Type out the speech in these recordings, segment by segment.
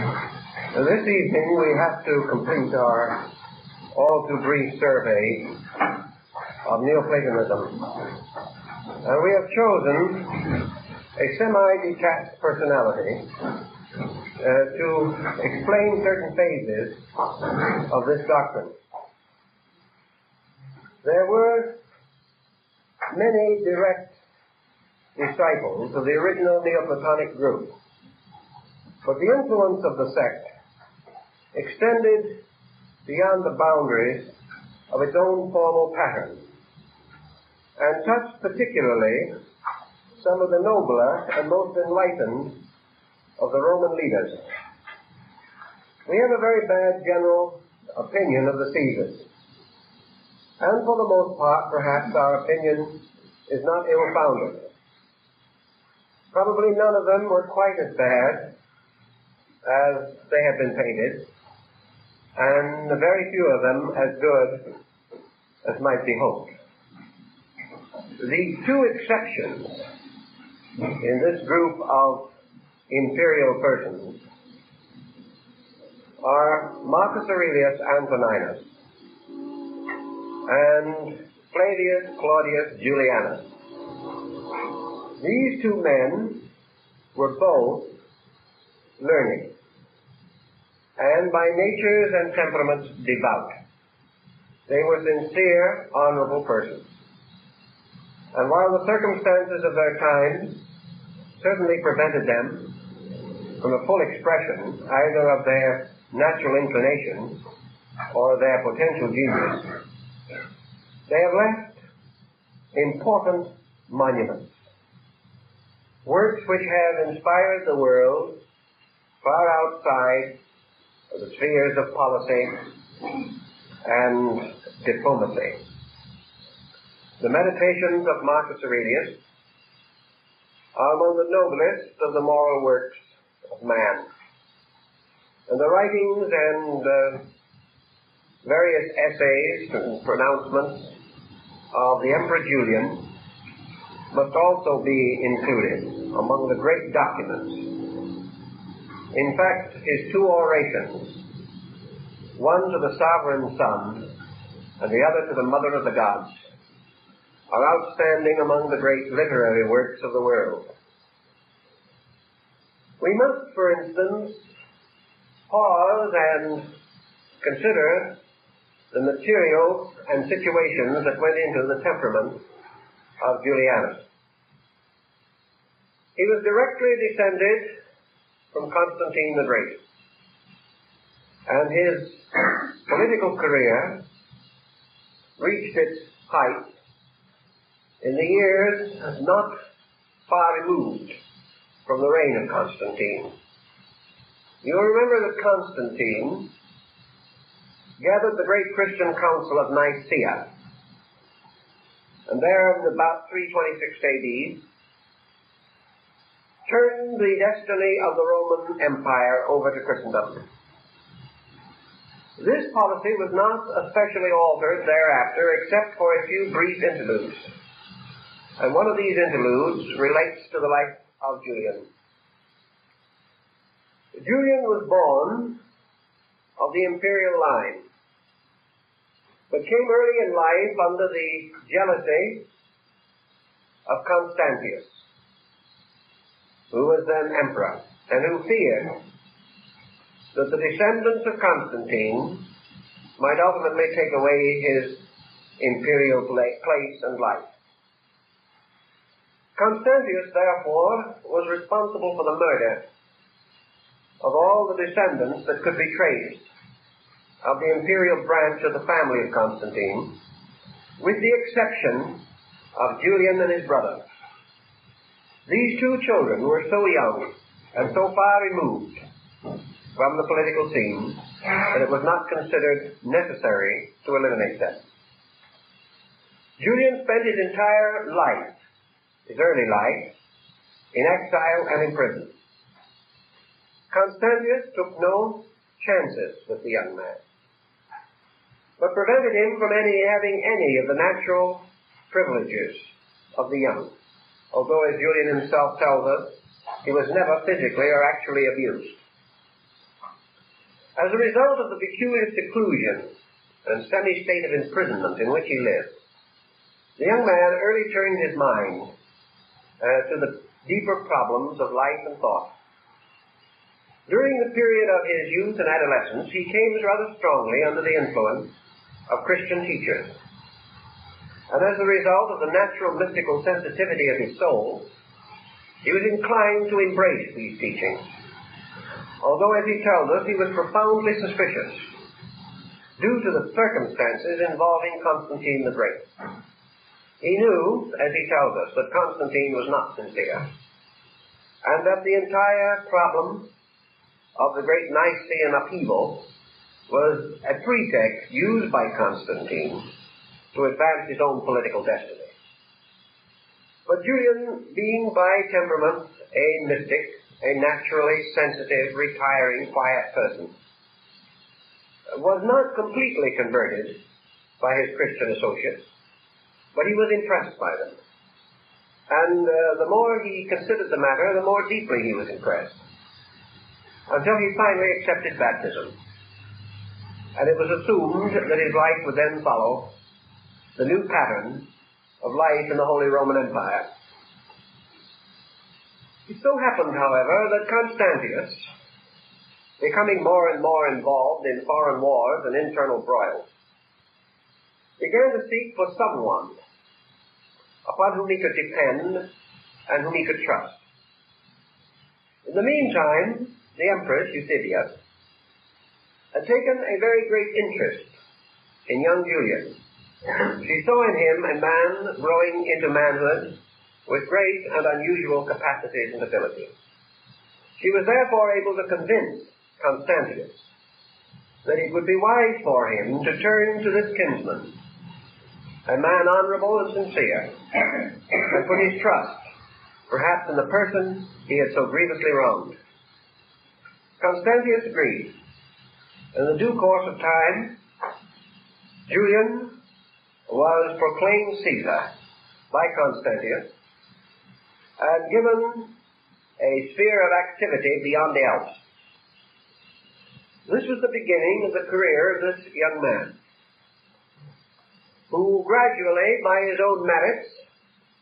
This evening we have to complete our all-too-brief survey of Neoplatonism. We have chosen a semi-detached personality to explain certain phases of this doctrine. There were many direct disciples of the original Neoplatonic group, but the influence of the sect extended beyond the boundaries of its own formal pattern and touched particularly some of the nobler and most enlightened of the Roman leaders. We have a very bad general opinion of the Caesars, and for the most part, perhaps our opinion is not ill-founded. Probably none of them were quite as bad as they have been painted, and very few of them as good as might be hoped. The two exceptions in this group of imperial persons are Marcus Aurelius Antoninus and Flavius Claudius Julianus. These two men were both learned and by natures and temperaments devout. They were sincere, honorable persons. And while the circumstances of their times certainly prevented them from a full expression either of their natural inclination or their potential genius, they have left important monuments, works which have inspired the world far outside of the spheres of policy and diplomacy. The Meditations of Marcus Aurelius are among the noblest of the moral works of man. And the writings and various essays and pronouncements of the Emperor Julian must also be included among the great documents. In fact, his two orations, one to the sovereign son and the other to the mother of the gods, are outstanding among the great literary works of the world. We must, for instance, pause and consider the materials and situations that went into the temperament of Julianus. He was directly descended from Constantine the Great, and his political career reached its height in the years not far removed from the reign of Constantine. You'll remember that Constantine gathered the great Christian council of Nicaea, and there in about 326 A.D. turned the destiny of the Roman Empire over to Christendom. This policy was not especially altered thereafter except for a few brief interludes. And one of these interludes relates to the life of Julian. Julian was born of the imperial line, but came early in life under the jealousy of Constantius, who was then emperor, and who feared that the descendants of Constantine might ultimately take away his imperial place and life. Constantius, therefore, was responsible for the murder of all the descendants that could be traced of the imperial branch of the family of Constantine, with the exception of Julian and his brother. These two children were so young and so far removed from the political scene that it was not considered necessary to eliminate them. Julian spent his entire life, his early life, in exile and in prison. Constantius took no chances with the young man, but prevented him from having any of the natural privileges of the young, although, as Julian himself tells us, he was never physically or actually abused. As a result of the peculiar seclusion and semi-state of imprisonment in which he lived, the young man early turned his mind to the deeper problems of life and thought. During the period of his youth and adolescence, he came rather strongly under the influence of Christian teachers. And as a result of the natural mystical sensitivity of his soul, he was inclined to embrace these teachings. Although, as he tells us, he was profoundly suspicious due to the circumstances involving Constantine the Great. He knew, as he tells us, that Constantine was not sincere, and that the entire problem of the great Nicene upheaval was a pretext used by Constantine to advance his own political destiny. But Julian, being by temperament a mystic, a naturally sensitive, retiring, quiet person, was not completely converted by his Christian associates, but he was impressed by them. And the more he considered the matter, the more deeply he was impressed, until he finally accepted baptism. And it was assumed that his life would then follow the new pattern of life in the Holy Roman Empire. It so happened, however, that Constantius, becoming more and more involved in foreign wars and internal broils, began to seek for someone upon whom he could depend and whom he could trust. In the meantime, the Empress, Eusebius, had taken a very great interest in young Julian. She saw in him a man growing into manhood with great and unusual capacities and ability. She was therefore able to convince Constantius that it would be wise for him to turn to this kinsman, a man honorable and sincere, and put his trust, perhaps, in the person he had so grievously wronged. Constantius agreed. In the due course of time, Julian was proclaimed Caesar by Constantius and given a sphere of activity beyond the Alps. This was the beginning of the career of this young man, who gradually, by his own merits,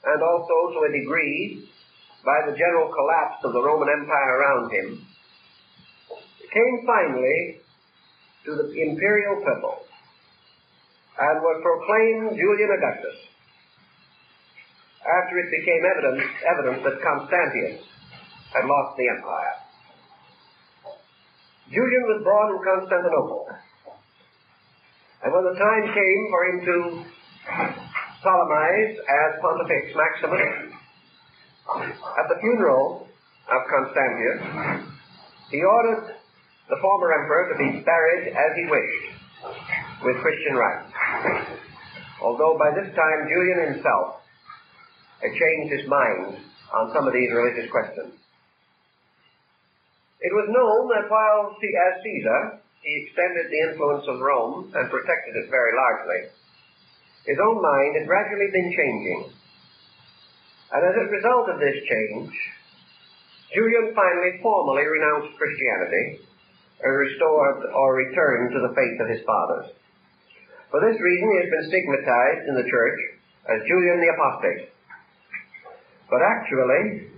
and also to a degree by the general collapse of the Roman Empire around him, came finally to the imperial purple and was proclaimed Julian Augustus, after it became evident that Constantius had lost the empire. Julian was born in Constantinople, and when the time came for him to solemnize as Pontifex Maximus, at the funeral of Constantius, he ordered the former emperor to be buried as he wished, with Christian rites, although by this time Julian himself had changed his mind on some of these religious questions. It was known that while as Caesar he extended the influence of Rome and protected it very largely, his own mind had gradually been changing. And as a result of this change, Julian finally formally renounced Christianity and restored or returned to the faith of his fathers. For this reason, he has been stigmatized in the church as Julian the Apostate. But actually,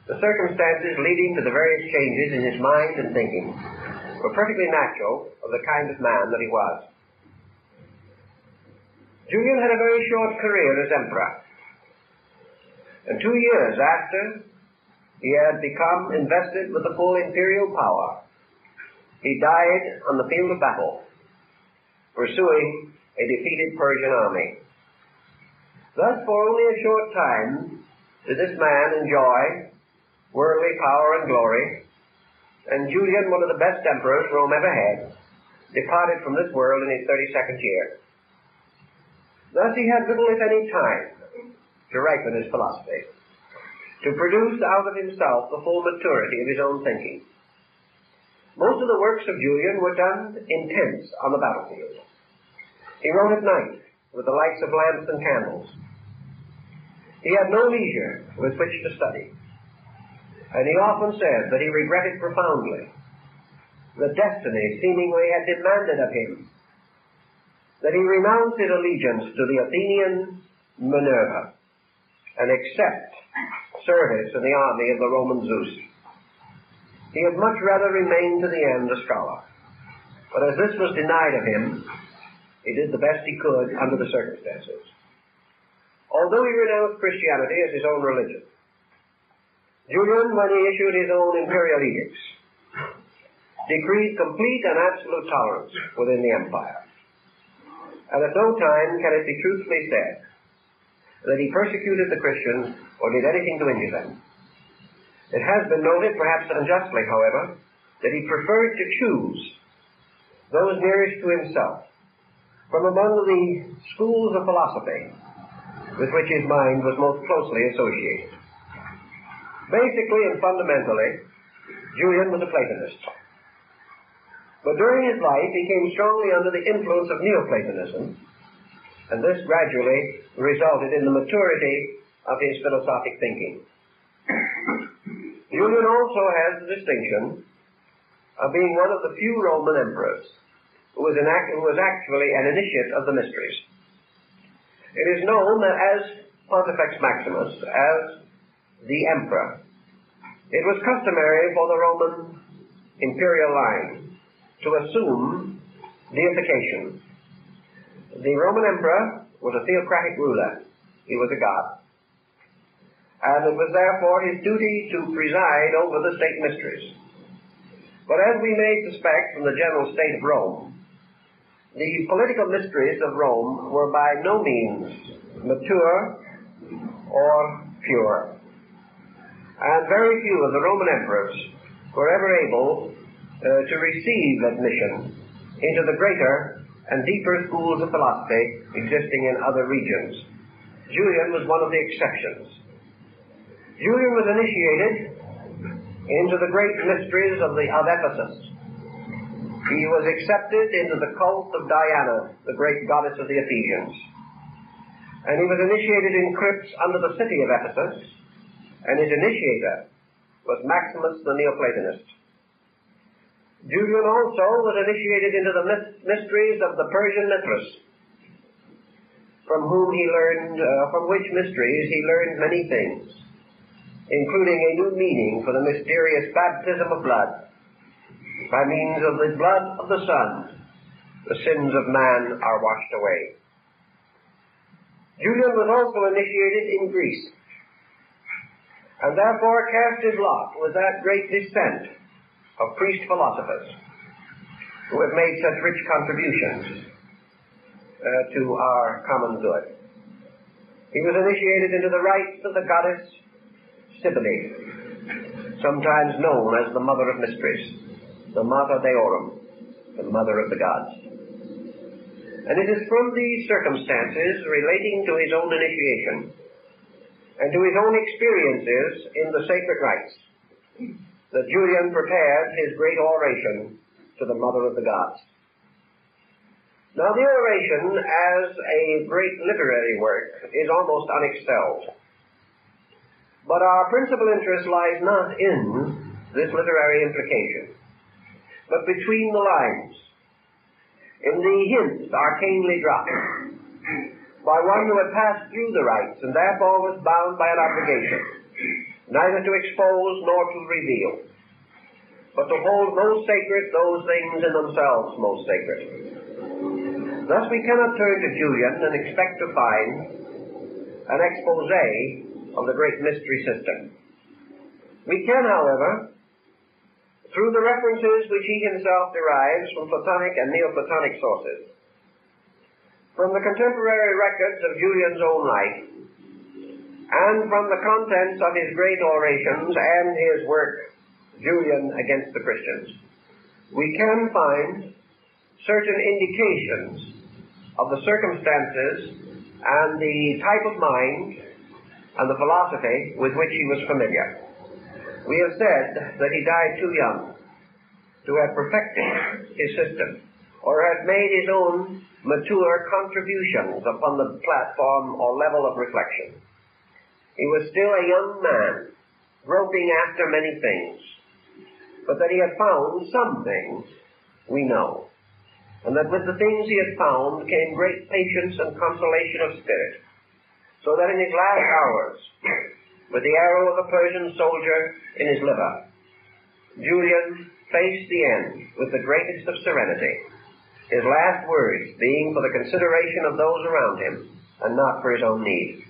the circumstances leading to the various changes in his mind and thinking were perfectly natural of the kind of man that he was. Julian had a very short career as emperor, and 2 years after he had become invested with the full imperial power, he died on the field of battle, pursuing a defeated Persian army. Thus, for only a short time did this man enjoy worldly power and glory, and Julian, one of the best emperors Rome ever had, departed from this world in his 32nd year. Thus he had little, if any, time to ripen his philosophy, to produce out of himself the full maturity of his own thinking. Most of the works of Julian were done in tents on the battlefield. He wrote at night with the lights of lamps and candles. He had no leisure with which to study, and he often said that he regretted profoundly the destiny seemingly had demanded of him that he renounce his allegiance to the Athenian Minerva and accept service in the army of the Roman Zeus. He had much rather remain to the end a scholar. But as this was denied of him, he did the best he could under the circumstances. Although he renounced Christianity as his own religion, Julian, when he issued his own imperial edicts, decreed complete and absolute tolerance within the empire. And at no time can it be truthfully said that he persecuted the Christians or did anything to injure them. It has been noted, perhaps unjustly, however, that he preferred to choose those nearest to himself from among the schools of philosophy with which his mind was most closely associated. Basically and fundamentally, Julian was a Platonist. But during his life, he came strongly under the influence of Neoplatonism, and this gradually resulted in the maturity of his philosophic thinking. Julian also has the distinction of being one of the few Roman emperors who was actually an initiate of the mysteries. It is known that as Pontifex Maximus, as the emperor, it was customary for the Roman imperial line to assume deification. The Roman emperor was a theocratic ruler. He was a god. And it was therefore his duty to preside over the state mysteries. But as we may suspect from the general state of Rome, the political mysteries of Rome were by no means mature or pure. And very few of the Roman emperors were ever able to receive admission into the greater and deeper schools of philosophy existing in other regions. Julian was one of the exceptions. Julian was initiated into the great mysteries of Ephesus. He was accepted into the cult of Diana, the great goddess of the Ephesians. And he was initiated in crypts under the city of Ephesus, and his initiator was Maximus the Neoplatonist. Julian also was initiated into the mysteries of the Persian Mithras, from which mysteries he learned many things, including a new meaning for the mysterious baptism of blood. By means of the blood of the Son, the sins of man are washed away. Julian was also initiated in Greece, and therefore cast his lot with that great descent of priest philosophers who have made such rich contributions to our common good. He was initiated into the rites of the goddess Cybele, sometimes known as the Mother of Mysteries, the Mater Deorum, the Mother of the Gods. And it is from these circumstances relating to his own initiation and to his own experiences in the sacred rites that Julian prepared his great oration to the Mother of the Gods. Now, the oration as a great literary work is almost unexcelled. But our principal interest lies not in this literary implication, but between the lines, in the hints arcanely dropped by one who had passed through the rites and therefore was bound by an obligation, neither to expose nor to reveal, but to hold most sacred those things in themselves most sacred. Thus we cannot turn to Julian and expect to find an expose of the great mystery system. We can, however, through the references which he himself derives from Platonic and Neoplatonic sources, from the contemporary records of Julian's own life, and from the contents of his great orations and his work, Julian Against the Christians, we can find certain indications of the circumstances and the type of mind and the philosophy with which he was familiar. We have said that he died too young to have perfected his system or have made his own mature contributions upon the platform or level of reflection. He was still a young man, groping after many things, but that he had found something we know, and that with the things he had found came great patience and consolation of spirit, so that in his last hours, with the arrow of a Persian soldier in his liver, Julian faced the end with the greatest of serenity, his last words being for the consideration of those around him, and not for his own need.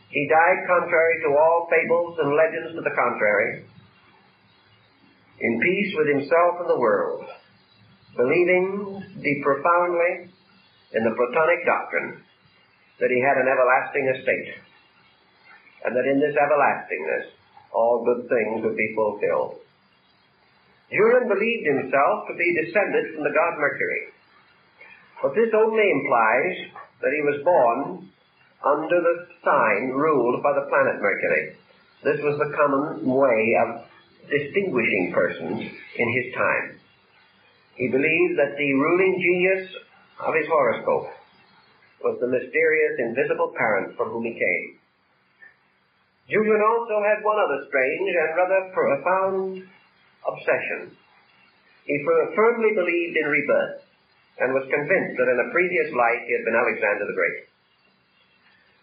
He died contrary to all fables and legends to the contrary, in peace with himself and the world, believing profoundly in the Platonic doctrine that he had an everlasting estate, and that in this everlastingness all good things would be fulfilled. Julian believed himself to be descended from the god Mercury, but this only implies that he was born under the sign ruled by the planet Mercury. This was the common way of distinguishing persons in his time. He believed that the ruling genius of his horoscope was the mysterious, invisible parent from whom he came. Julian also had one other strange and rather profound obsession. He firmly believed in rebirth, and was convinced that in a previous life he had been Alexander the Great.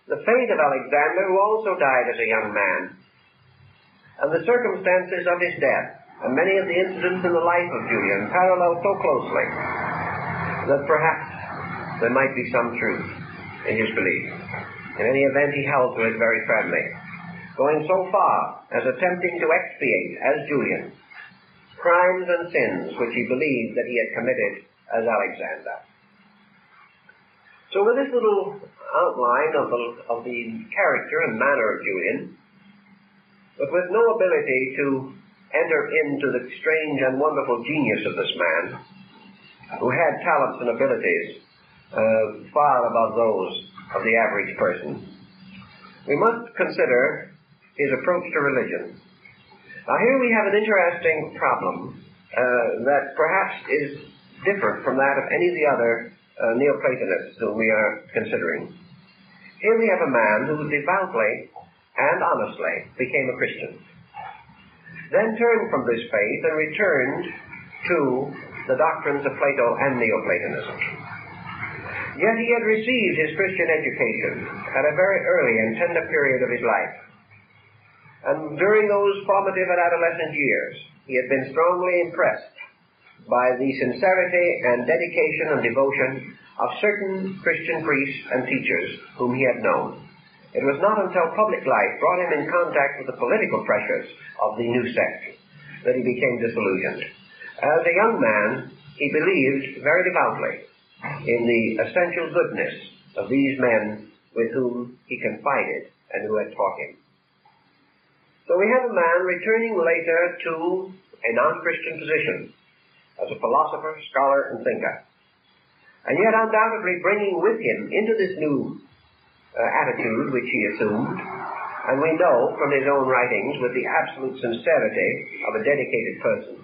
The fate of Alexander, who also died as a young man, and the circumstances of his death, and many of the incidents in the life of Julian parallel so closely that perhaps there might be some truth in his belief. In any event, he held to it very firmly, going so far as attempting to expiate, as Julian, crimes and sins which he believed that he had committed as Alexander. So with this little outline of the character and manner of Julian, but with no ability to enter into the strange and wonderful genius of this man, who had talents and abilities far above those of the average person, we must consider his approach to religion. Now here we have an interesting problem that perhaps is different from that of any of the other Neoplatonists whom we are considering. Here we have a man who devoutly and honestly became a Christian, then turned from this faith and returned to the doctrines of Plato and Neoplatonism. Yet he had received his Christian education at a very early and tender period of his life. And during those formative and adolescent years, he had been strongly impressed by the sincerity and dedication and devotion of certain Christian priests and teachers whom he had known. It was not until public life brought him in contact with the political pressures of the new sect that he became disillusioned. As a young man, he believed very devoutly in the essential goodness of these men with whom he confided and who had taught him. So we have a man returning later to a non-Christian position as a philosopher, scholar, and thinker, and yet undoubtedly bringing with him into this new attitude which he assumed, and we know from his own writings with the absolute sincerity of a dedicated person,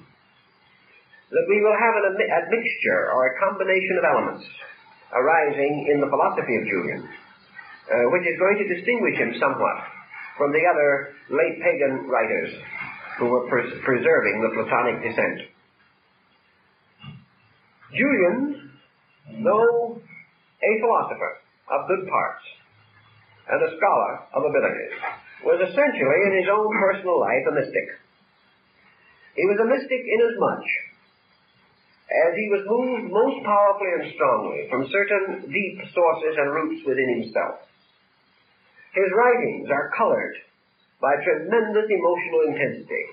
that we will have a mixture or a combination of elements arising in the philosophy of Julian, which is going to distinguish him somewhat from the other late pagan writers who were preserving the Platonic descent. Julian, though a philosopher of good parts and a scholar of abilities, was essentially in his own personal life a mystic. He was a mystic inasmuch as he was moved most powerfully and strongly from certain deep sources and roots within himself. His writings are colored by tremendous emotional intensity.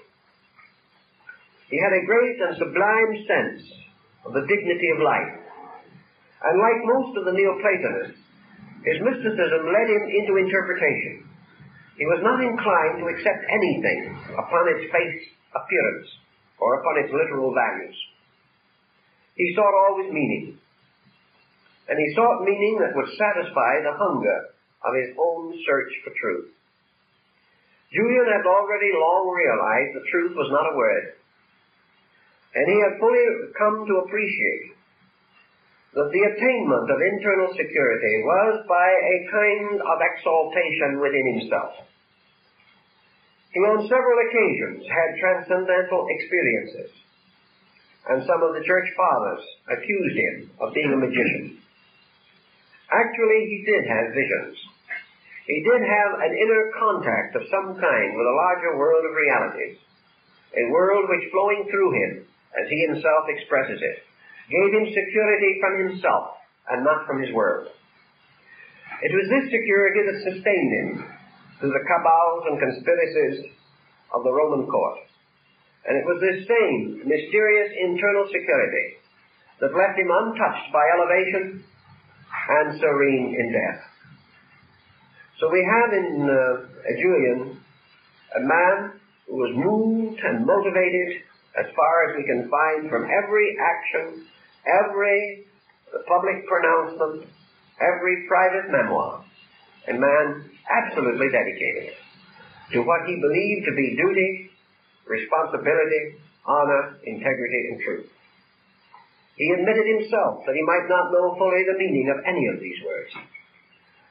He had a great and sublime sense of the dignity of life, and like most of the Neoplatonists, his mysticism led him into interpretation. He was not inclined to accept anything upon its face appearance or upon its literal values. He sought always meaning, and he sought meaning that would satisfy the hunger of his own search for truth. Julian had already long realized that truth was not a word, and he had fully come to appreciate that the attainment of internal security was by a kind of exaltation within himself. He on several occasions had transcendental experiences, and some of the church fathers accused him of being a magician. Actually, he did have visions. He did have an inner contact of some kind with a larger world of realities, a world which, flowing through him, as he himself expresses it, gave him security from himself and not from his world. It was this security that sustained him through the cabals and conspiracies of the Roman court. And it was this same mysterious internal security that left him untouched by elevation and serene in death. So we have in Julian a man who was moved and motivated as far as we can find from every action, every public pronouncement, every private memoir, a man absolutely dedicated to what he believed to be duty, responsibility, honor, integrity, and truth. He admitted himself that he might not know fully the meaning of any of these words,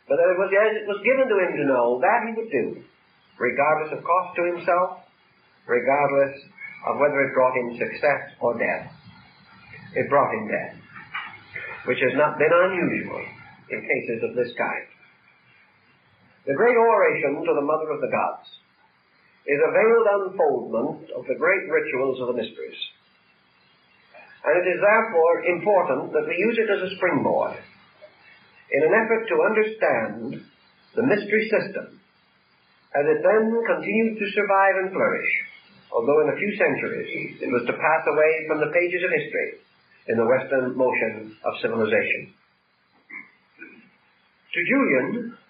but that it was given to him to know that he would do, regardless of cost to himself, regardless of whether it brought him success or death. It brought him death, which has not been unusual in cases of this kind. The great oration to the Mother of the Gods is a veiled unfoldment of the great rituals of the mysteries. And it is therefore important that we use it as a springboard in an effort to understand the mystery system as it then continued to survive and flourish, although in a few centuries it was to pass away from the pages of history in the Western motion of civilization. To Julian,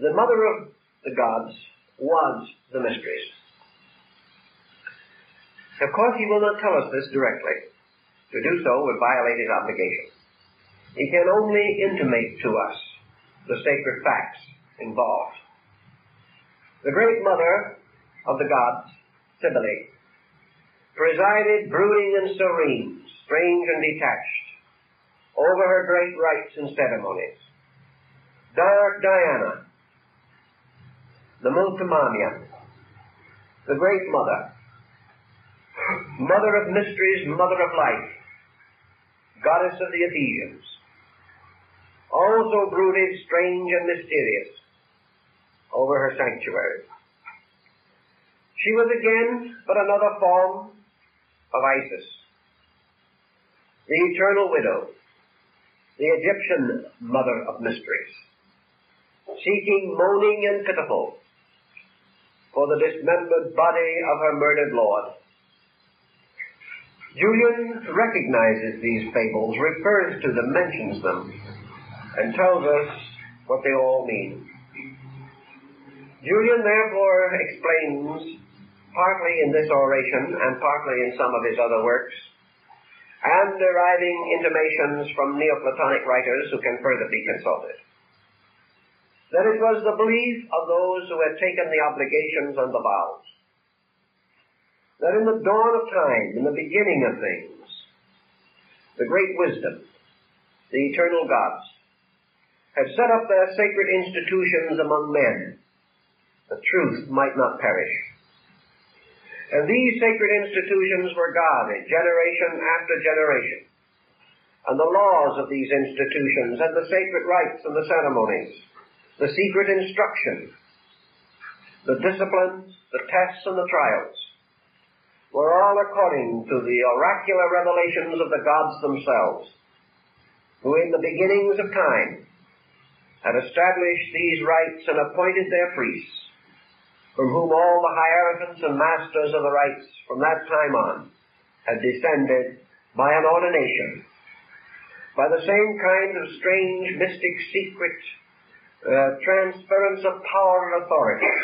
the Mother of the Gods was the mysteries. Of course, he will not tell us this directly. To do so would violate his obligation. He can only intimate to us the sacred facts involved. The great Mother of the Gods, Cybele, presided brooding and serene, strange and detached, over her great rites and ceremonies. Dark Diana, the Multimania, the great Mother, Mother of mysteries, Mother of life, Goddess of the Ephesians, also brooded strange and mysterious over her sanctuary. She was again but another form of Isis, the eternal widow, the Egyptian mother of mysteries, seeking, moaning and pitiful for the dismembered body of her murdered Lord. Julian recognizes these fables, refers to them, mentions them, and tells us what they all mean. Julian therefore explains, partly in this oration and partly in some of his other works, and deriving intimations from Neoplatonic writers who can further be consulted, that it was the belief of those who had taken the obligations and the vows, that in the dawn of time, in the beginning of things, the great wisdom, the eternal gods, had set up their sacred institutions among men, that truth might not perish. And these sacred institutions were guarded generation after generation. And the laws of these institutions and the sacred rites and the ceremonies, the secret instruction, the disciplines, the tests and the trials, were all according to the oracular revelations of the gods themselves, who in the beginnings of time had established these rites and appointed their priests, from whom all the hierophants and masters of the rites from that time on had descended by an ordination, by the same kind of strange, mystic, secret transference of power and authority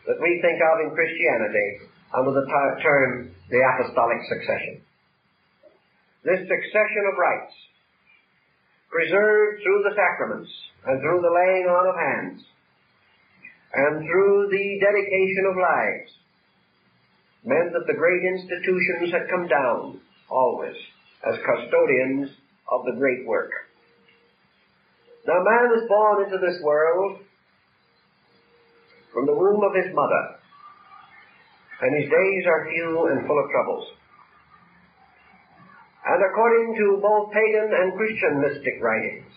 that we think of in Christianity under the term the apostolic succession. This succession of rites, preserved through the sacraments and through the laying on of hands and through the dedication of lives, meant that the great institutions had come down always as custodians of the great work. Now man is born into this world from the womb of his mother, and his days are few and full of troubles. And according to both pagan and Christian mystic writings,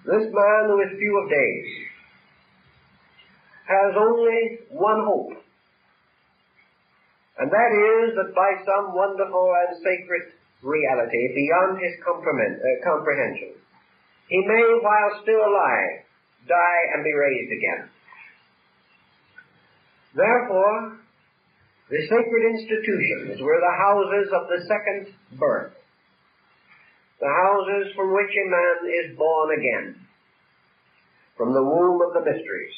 this man who is few of days has only one hope, and that is that by some wonderful and sacred reality beyond his comprehension, he may, while still alive, die and be raised again. Therefore, the sacred institutions were the houses of the second birth, the houses from which a man is born again, from the womb of the mysteries,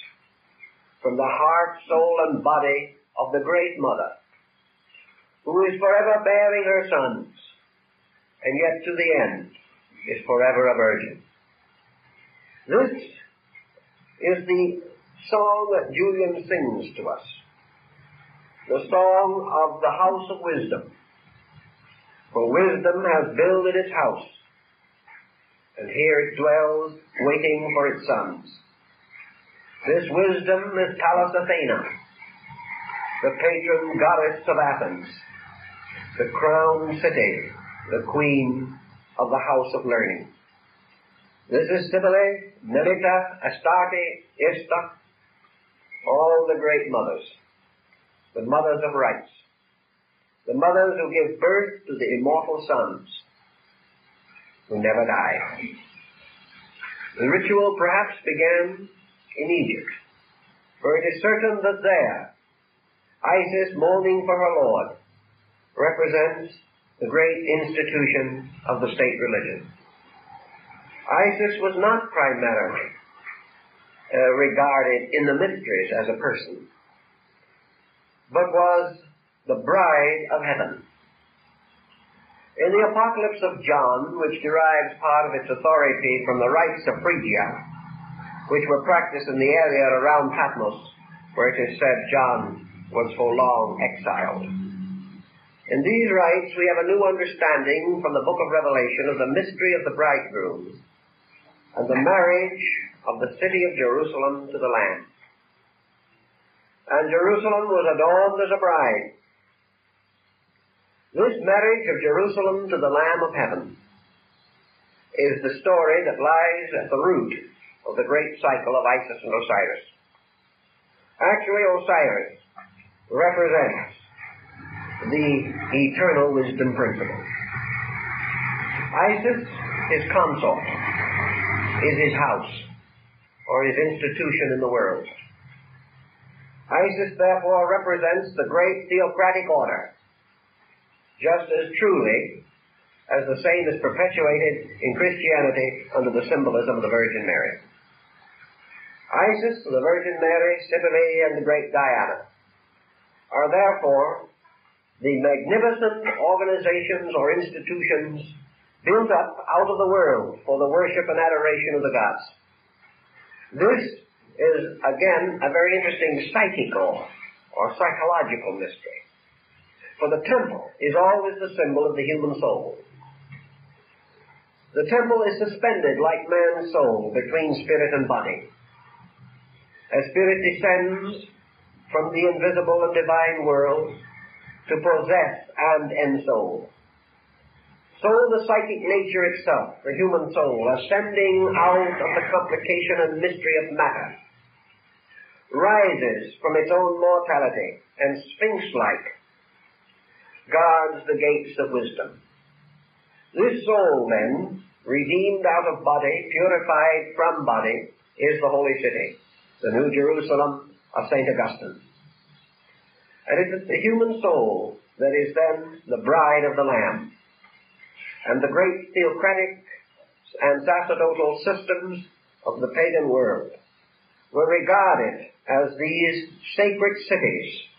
from the heart, soul, and body of the great mother, who is forever bearing her sons, and yet to the end is forever a virgin. This is the song that Julian sings to us, the song of the house of wisdom. For wisdom has builded its house, and here it dwells, waiting for its sons. This wisdom is Pallas Athena, the patron goddess of Athens, the crowned city, the queen of the house of learning. This is Cybele, Melita, Astarte, Ista, all the great mothers, the mothers of rights, the mothers who give birth to the immortal sons who never die. The ritual perhaps began in Egypt, for it is certain that there Isis, mourning for her Lord, represents the great institution of the state religion. Isis was not primarily regarded in the mysteries as a person, but was the bride of heaven. In the Apocalypse of John, which derives part of its authority from the rites of Phrygia, which were practiced in the area around Patmos, where it is said John was for long exiled. In these rites we have a new understanding from the book of Revelation of the mystery of the bridegroom and the marriage of the city of Jerusalem to the Lamb. And Jerusalem was adorned as a bride. This marriage of Jerusalem to the Lamb of heaven is the story that lies at the root of the great cycle of Isis and Osiris. Actually, Osiris represents the eternal wisdom principle. Isis, his consort, is his house, or his institution in the world. Isis, therefore, represents the great theocratic order, just as truly as the same is perpetuated in Christianity under the symbolism of the Virgin Mary. Isis, the Virgin Mary, Cybele, and the great Diana are therefore the magnificent organizations or institutions built up out of the world for the worship and adoration of the gods. This is, again, a very interesting psychical or psychological mystery. For the temple is always the symbol of the human soul. The temple is suspended like man's soul between spirit and body. As spirit descends from the invisible and divine world to possess and ensoul, so the psychic nature itself, the human soul, ascending out of the complication and mystery of matter, rises from its own mortality and sphinx-like guards the gates of wisdom. This soul, then, redeemed out of body, purified from body, is the holy city, the New Jerusalem of St. Augustine. And it is the human soul that is then the bride of the Lamb. And the great theocratic and sacerdotal systems of the pagan world were regarded as these sacred cities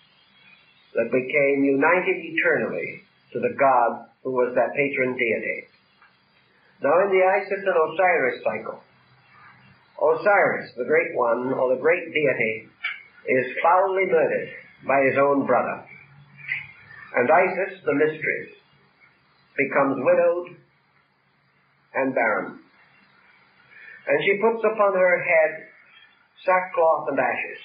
that became united eternally to the God who was that patron deity. Now in the Isis and Osiris cycle, Osiris, the great one, or the great deity, is foully murdered by his own brother. And Isis, the mistress, becomes widowed and barren. And she puts upon her head sackcloth and ashes.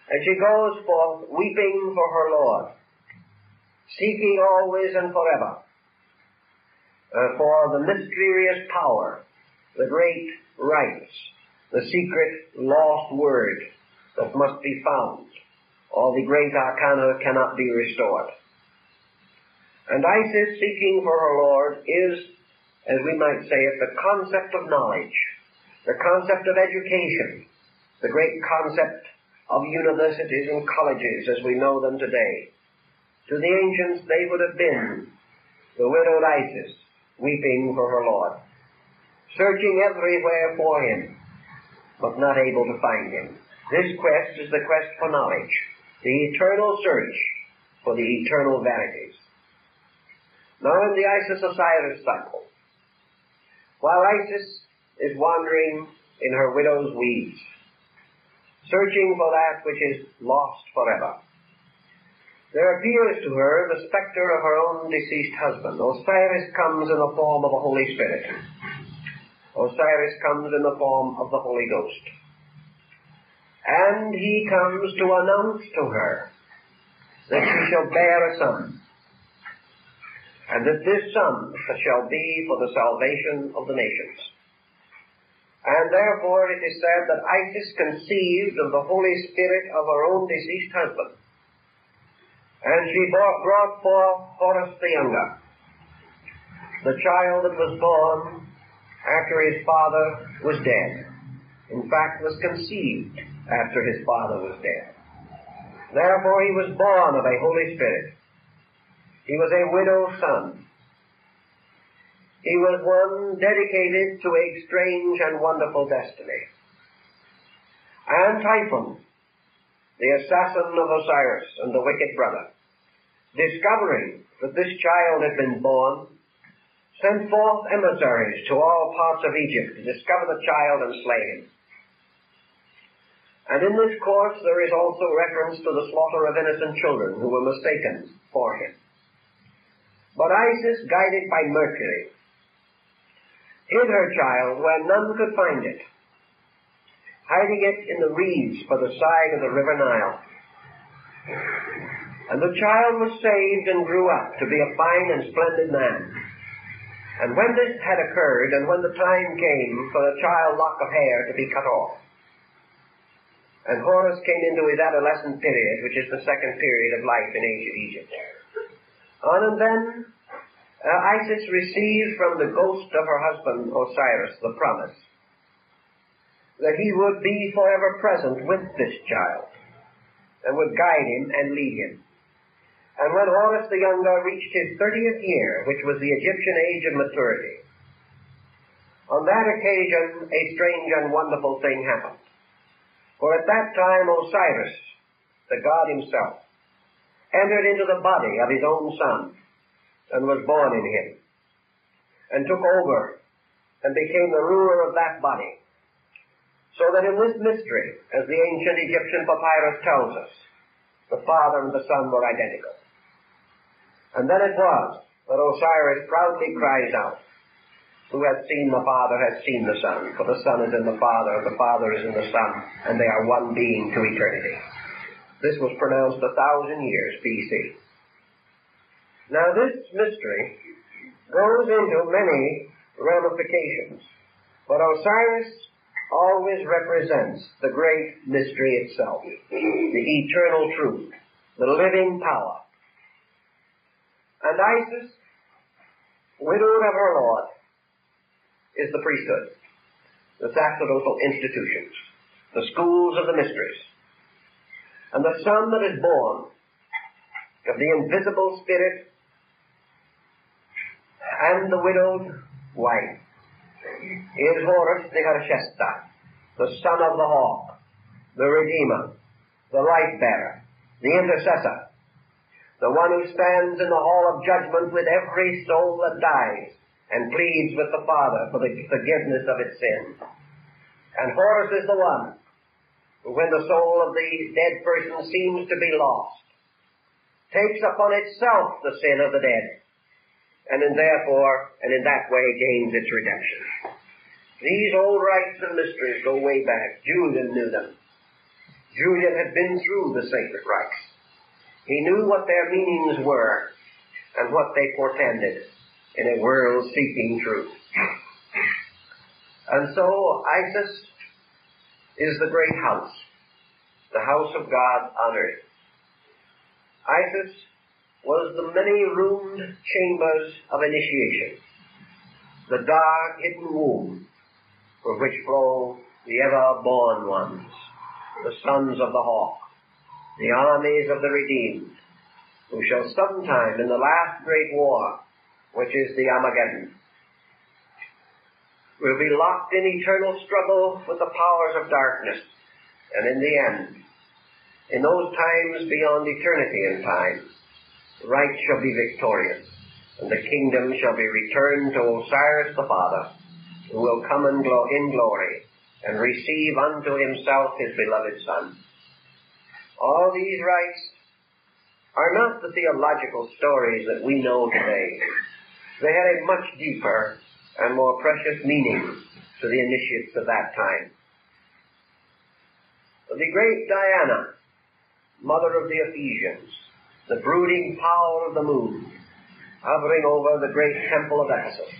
And she goes forth weeping for her Lord, seeking always and forever for the mysterious power, the great rights, the secret lost word that must be found. All the great arcana cannot be restored. And Isis, seeking for her Lord, is, as we might say it, the concept of knowledge, the concept of education, the great concept of universities and colleges as we know them today. To the ancients, they would have been the widowed Isis, weeping for her Lord, searching everywhere for him, but not able to find him. This quest is the quest for knowledge, the eternal search for the eternal verities. Now in the Isis-Osiris cycle, while Isis is wandering in her widow's weeds, searching for that which is lost forever, there appears to her the specter of her own deceased husband. Osiris comes in the form of a Holy Spirit. Osiris comes in the form of the Holy Ghost. And he comes to announce to her that she shall bear a son, and that this son shall be for the salvation of the nations. And therefore it is said that Isis conceived of the Holy Spirit of her own deceased husband, and she brought forth Horus the younger, the child that was born after his father was dead. In fact, was conceived after his father was dead. Therefore he was born of a Holy Spirit. He was a widow's son. He was one dedicated to a strange and wonderful destiny. And Typhon, the assassin of Osiris and the wicked brother, discovering that this child had been born, sent forth emissaries to all parts of Egypt to discover the child and slay him. And in this course there is also reference to the slaughter of innocent children who were mistaken for him. But Isis, guided by Mercury, hid her child where none could find it, hiding it in the reeds by the side of the river Nile. And the child was saved and grew up to be a fine and splendid man. And when this had occurred, and when the time came for the child's lock of hair to be cut off, and Horus came into his adolescent period, which is the second period of life in ancient Egypt, and then Isis received from the ghost of her husband Osiris the promise that he would be forever present with this child and would guide him and lead him. And when Horus the younger reached his 30th year, which was the Egyptian age of maturity, on that occasion a strange and wonderful thing happened. For at that time Osiris, the god himself, entered into the body of his own son and was born in him, and took over and became the ruler of that body. So that in this mystery, as the ancient Egyptian papyrus tells us, the father and the son were identical. And then it was that Osiris proudly cries out, "Who hath seen the Father hath seen the Son, for the Son is in the Father is in the Son, and they are one being to eternity." This was pronounced 1,000 years BC. Now this mystery goes into many ramifications, but Osiris always represents the great mystery itself, the eternal truth, the living power. And Isis, widowed of her Lord, is the priesthood, the sacerdotal institutions, the schools of the mysteries. And the son that is born of the invisible Spirit and the widowed wife is Horus the Harshesta, the son of the hawk, the Redeemer, the light-bearer, the intercessor, the one who stands in the hall of judgment with every soul that dies and pleads with the Father for the forgiveness of its sins. And Horus is the one who, when the soul of the dead person seems to be lost, takes upon itself the sin of the dead, and in that way gains its redemption. These old rites and mysteries go way back. Julian knew them. Julian had been through the sacred rites. He knew what their meanings were and what they portended in a world seeking truth. And so Isis is the great house, the house of God on earth. Isis was the many-roomed chambers of initiation, the dark hidden womb from which flow the ever-born ones, the sons of the hawk, the armies of the redeemed, who shall sometime in the last great war, which is the Armageddon, will be locked in eternal struggle with the powers of darkness, and in the end, in those times beyond eternity and time, right shall be victorious, and the kingdom shall be returned to Osiris the Father, who will come in glory and receive unto himself his beloved Son. All these rites are not the theological stories that we know today. They had a much deeper and more precious meaning to the initiates of that time. The great Diana, mother of the Ephesians, the brooding power of the moon, hovering over the great temple of Ephesus,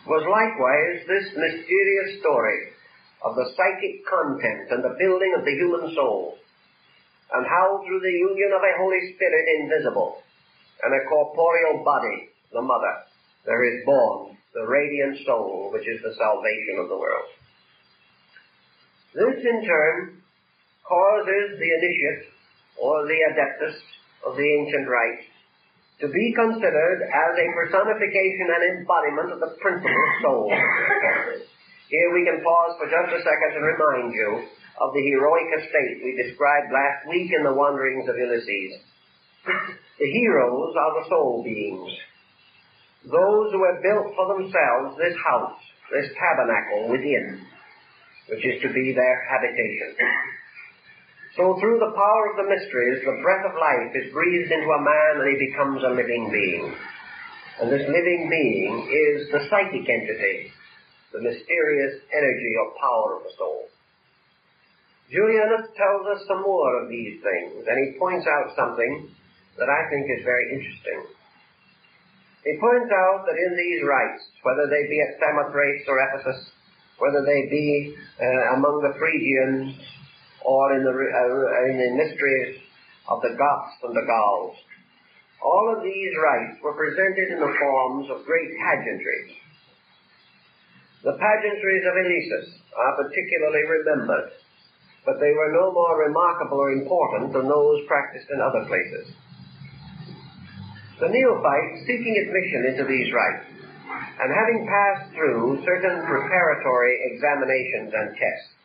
was likewise this mysterious story of the psychic content and the building of the human soul, and how through the union of a Holy Spirit invisible and a corporeal body, the mother, there is born the radiant soul which is the salvation of the world. This in turn causes the initiate or the adeptus of the ancient rites to be considered as a personification and embodiment of the principal soul. Here we can pause for just a second and remind you of the heroic estate we described last week in the wanderings of Ulysses. The heroes are the soul beings, those who have built for themselves this house, this tabernacle within, which is to be their habitation. So through the power of the mysteries, the breath of life is breathed into a man and he becomes a living being. And this living being is the psychic entity, the mysterious energy or power of the soul. Julian tells us some more of these things, and he points out something that I think is very interesting. He points out that in these rites, whether they be at Samothrace or Ephesus, whether they be among the Phrygians, or in the mysteries of the Goths and the Gauls, all of these rites were presented in the forms of great pageantries. The pageantries of Eleusis are particularly remembered, but they were no more remarkable or important than those practiced in other places. The neophyte, seeking admission into these rites, and having passed through certain preparatory examinations and tests,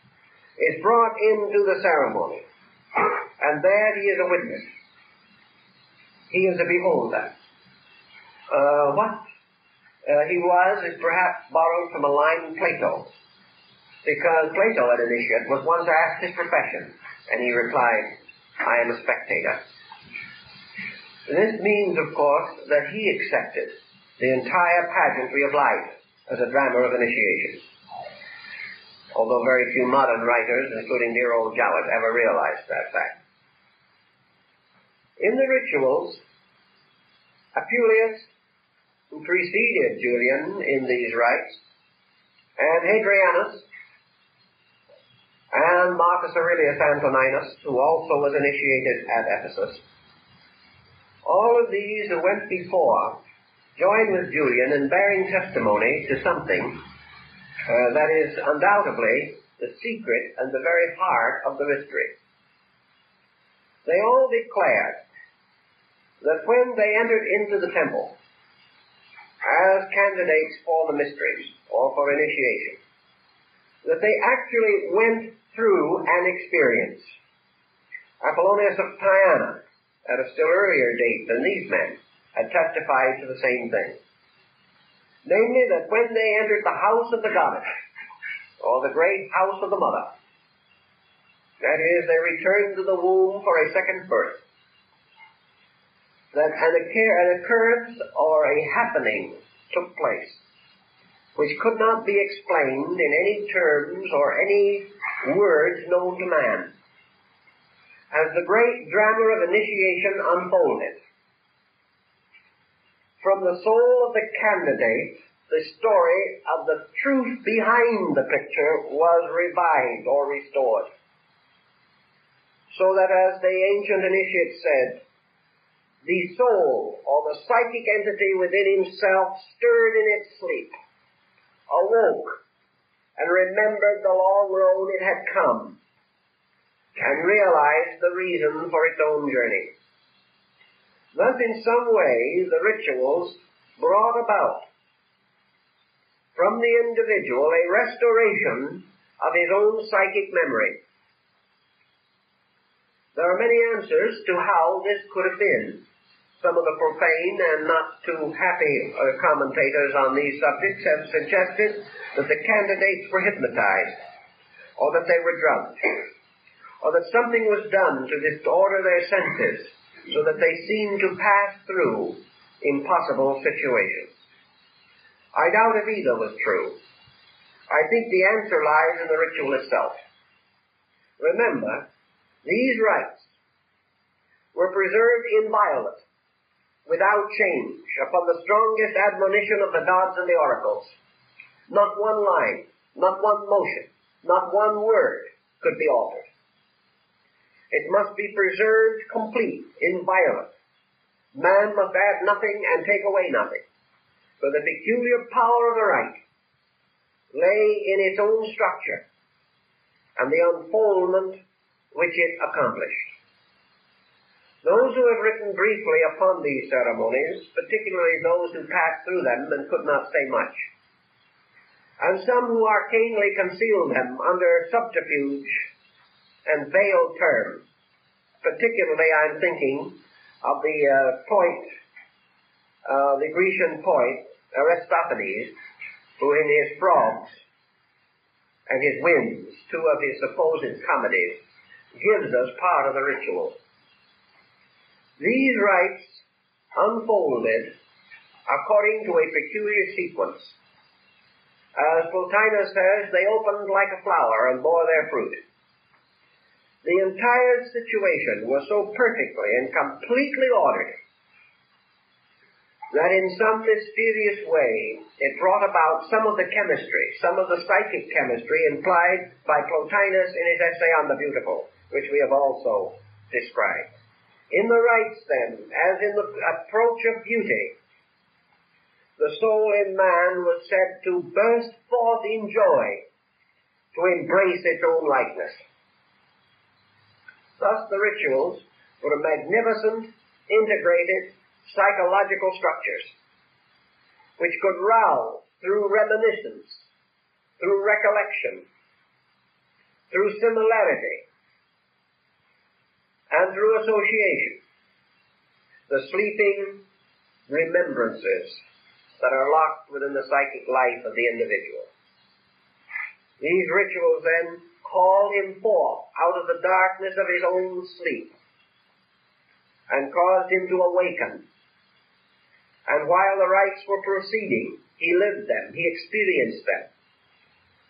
is brought into the ceremony, and there he is a witness. He is a beholder. What he was is perhaps borrowed from a line in Plato, because Plato, an initiate, was once asked his profession, and he replied, "I am a spectator." This means, of course, that he accepted the entire pageantry of life as a drama of initiation, although very few modern writers, including dear old Jowett, ever realized that fact. In the rituals, Apuleius, who preceded Julian in these rites, and Hadrianus, and Marcus Aurelius Antoninus, who also was initiated at Ephesus, all of these who went before joined with Julian in bearing testimony to something that is undoubtedly the secret and the very heart of the mystery. They all declared that when they entered into the temple as candidates for the mysteries or for initiation, that they actually went through an experience. Apollonius of Tyana, at a still earlier date than these men, had testified to the same thing. Namely, that when they entered the house of the goddess, or the great house of the mother, that is, they returned to the womb for a second birth, that an occurrence or a happening took place which could not be explained in any terms or any words known to man. As the great drama of initiation unfolded, from the soul of the candidate, the story of the truth behind the picture was revived or restored. So that, as the ancient initiate said, the soul or the psychic entity within himself stirred in its sleep, awoke, and remembered the long road it had come, and realized the reason for its own journey. Thus, in some way, the rituals brought about from the individual a restoration of his own psychic memory. There are many answers to how this could have been. Some of the profane and not too happy commentators on these subjects have suggested that the candidates were hypnotized, or that they were drugged, or that something was done to disorder their senses so that they seemed to pass through impossible situations. I doubt if either was true. I think the answer lies in the ritual itself. Remember, these rites were preserved inviolate, without change, upon the strongest admonition of the gods and the oracles. Not one line, not one motion, not one word could be altered. It must be preserved complete, inviolate. Man must add nothing and take away nothing. For the peculiar power of the rite lay in its own structure and the unfoldment which it accomplished. Those who have written briefly upon these ceremonies, particularly those who passed through them and could not say much, and some who arcanely concealed them under subterfuge and veiled terms, particularly I'm thinking of the Grecian poet Aristophanes, who in his Frogs and his Winds, two of his supposed comedies, gives us part of the ritual. These rites unfolded according to a peculiar sequence. As Plotinus says, they opened like a flower and bore their fruit. The entire situation was so perfectly and completely ordered that in some mysterious way it brought about some of the chemistry, some of the psychic chemistry implied by Plotinus in his essay on the beautiful, which we have also described. In the rites, then, as in the approach of beauty, the soul in man was said to burst forth in joy, to embrace its own likeness. Thus the rituals were magnificent, integrated, psychological structures, which could rouse through reminiscence, through recollection, through similarity, and through association, the sleeping remembrances that are locked within the psychic life of the individual. These rituals then called him forth out of the darkness of his own sleep and caused him to awaken. And while the rites were proceeding, he lived them, he experienced them,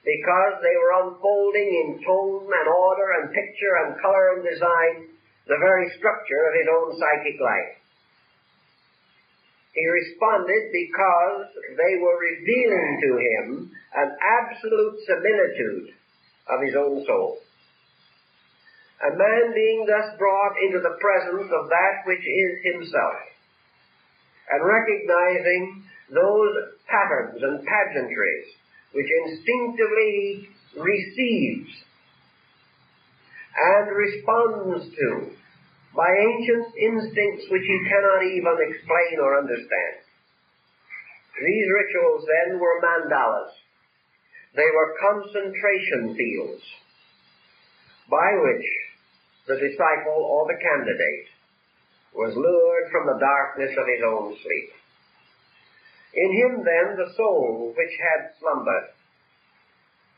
because they were unfolding in tone and order and picture and color and design the very structure of his own psychic life. He responded because they were revealing to him an absolute similitude of his own soul. A man being thus brought into the presence of that which is himself, and recognizing those patterns and pageantries which instinctively he receives and responds to by ancient instincts which he cannot even explain or understand. These rituals then were mandalas. They were concentration fields by which the disciple or the candidate was lured from the darkness of his own sleep. In him then the soul which had slumbered,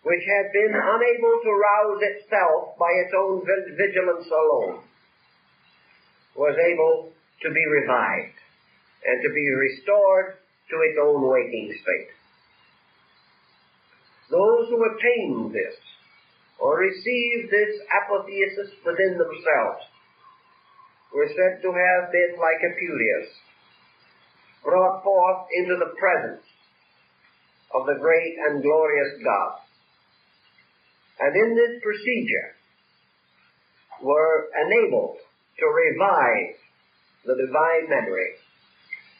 which had been unable to rouse itself by its own vigilance alone, was able to be revived and to be restored to its own waking state. Those who attained this, or received this apotheosis within themselves, were said to have been like Apuleius, brought forth into the presence of the great and glorious God. And in this procedure were enabled to revive the divine memory,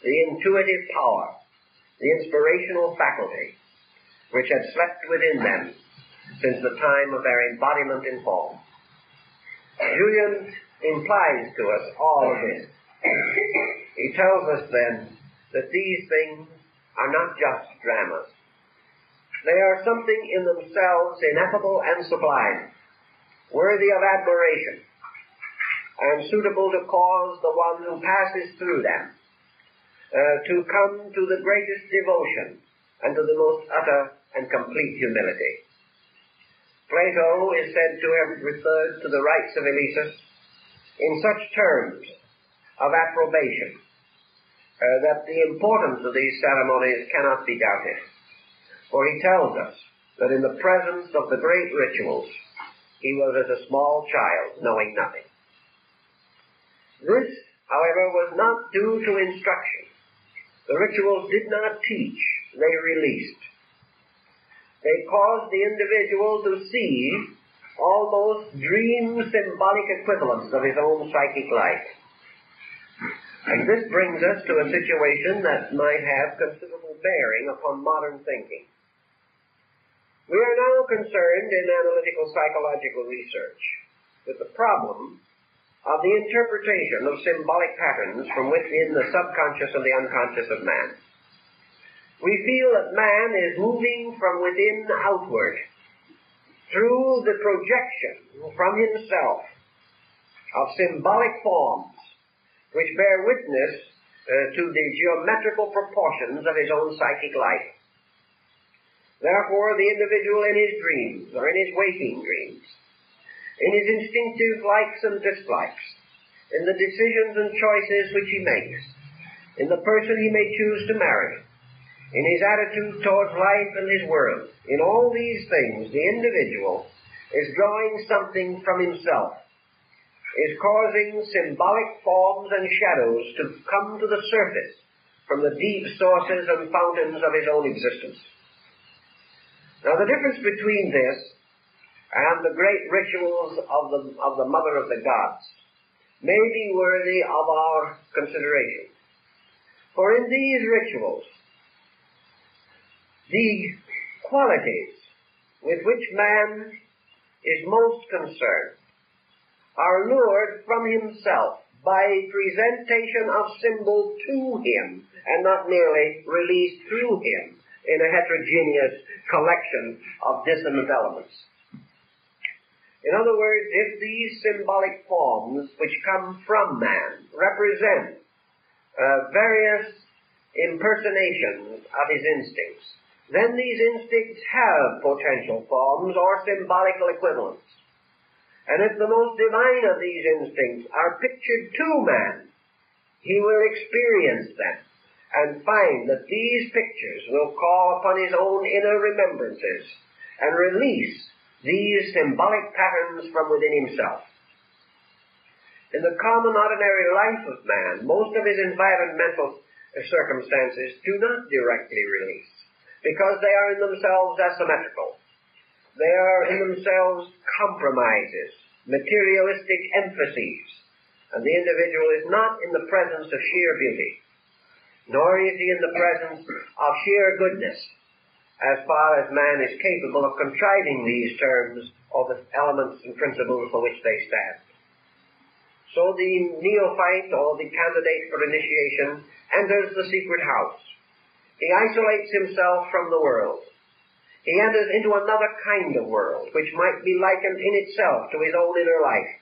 the intuitive power, the inspirational faculty, which had slept within them since the time of their embodiment in form. Julian implies to us all of this. He tells us then that these things are not just dramas. They are something in themselves ineffable and sublime, worthy of admiration, and suitable to cause the one who passes through them to come to the greatest devotion and to the most utter and complete humility. Plato is said to have referred to the rites of Eleusinius in such terms of approbation that the importance of these ceremonies cannot be doubted. For he tells us that in the presence of the great rituals, he was as a small child, knowing nothing. This, however, was not due to instruction. The rituals did not teach, they released. They caused the individual to see almost dream symbolic equivalents of his own psychic life. And this brings us to a situation that might have considerable bearing upon modern thinking. We are now concerned in analytical psychological research with the problem of the interpretation of symbolic patterns from within the subconscious and the unconscious of man. We feel that man is moving from within outward through the projection from himself of symbolic forms which bear witness to the geometrical proportions of his own psychic life. Therefore, the individual in his dreams, or in his waking dreams, in his instinctive likes and dislikes, in the decisions and choices which he makes, in the person he may choose to marry, in his attitude towards life and his world, in all these things, the individual is drawing something from himself, is causing symbolic forms and shadows to come to the surface from the deep sources and fountains of his own existence. Now, the difference between this and the great rituals of the Mother of the Gods may be worthy of our consideration. For in these rituals, the qualities with which man is most concerned are lured from himself by presentation of symbol to him and not merely released through him in a heterogeneous collection of dissonant elements. In other words, if these symbolic forms which come from man represent various impersonations of his instincts, then these instincts have potential forms or symbolical equivalents. And if the most divine of these instincts are pictured to man, he will experience them and find that these pictures will call upon his own inner remembrances and release these symbolic patterns from within himself. In the common ordinary life of man, most of his environmental circumstances do not directly release, because they are in themselves asymmetrical. They are in themselves compromises, materialistic emphases, and the individual is not in the presence of sheer beauty, nor is he in the presence of sheer goodness, as far as man is capable of contriving these terms or the elements and principles for which they stand. So the neophyte or the candidate for initiation enters the secret house. He isolates himself from the world. He enters into another kind of world, which might be likened in itself to his own inner life.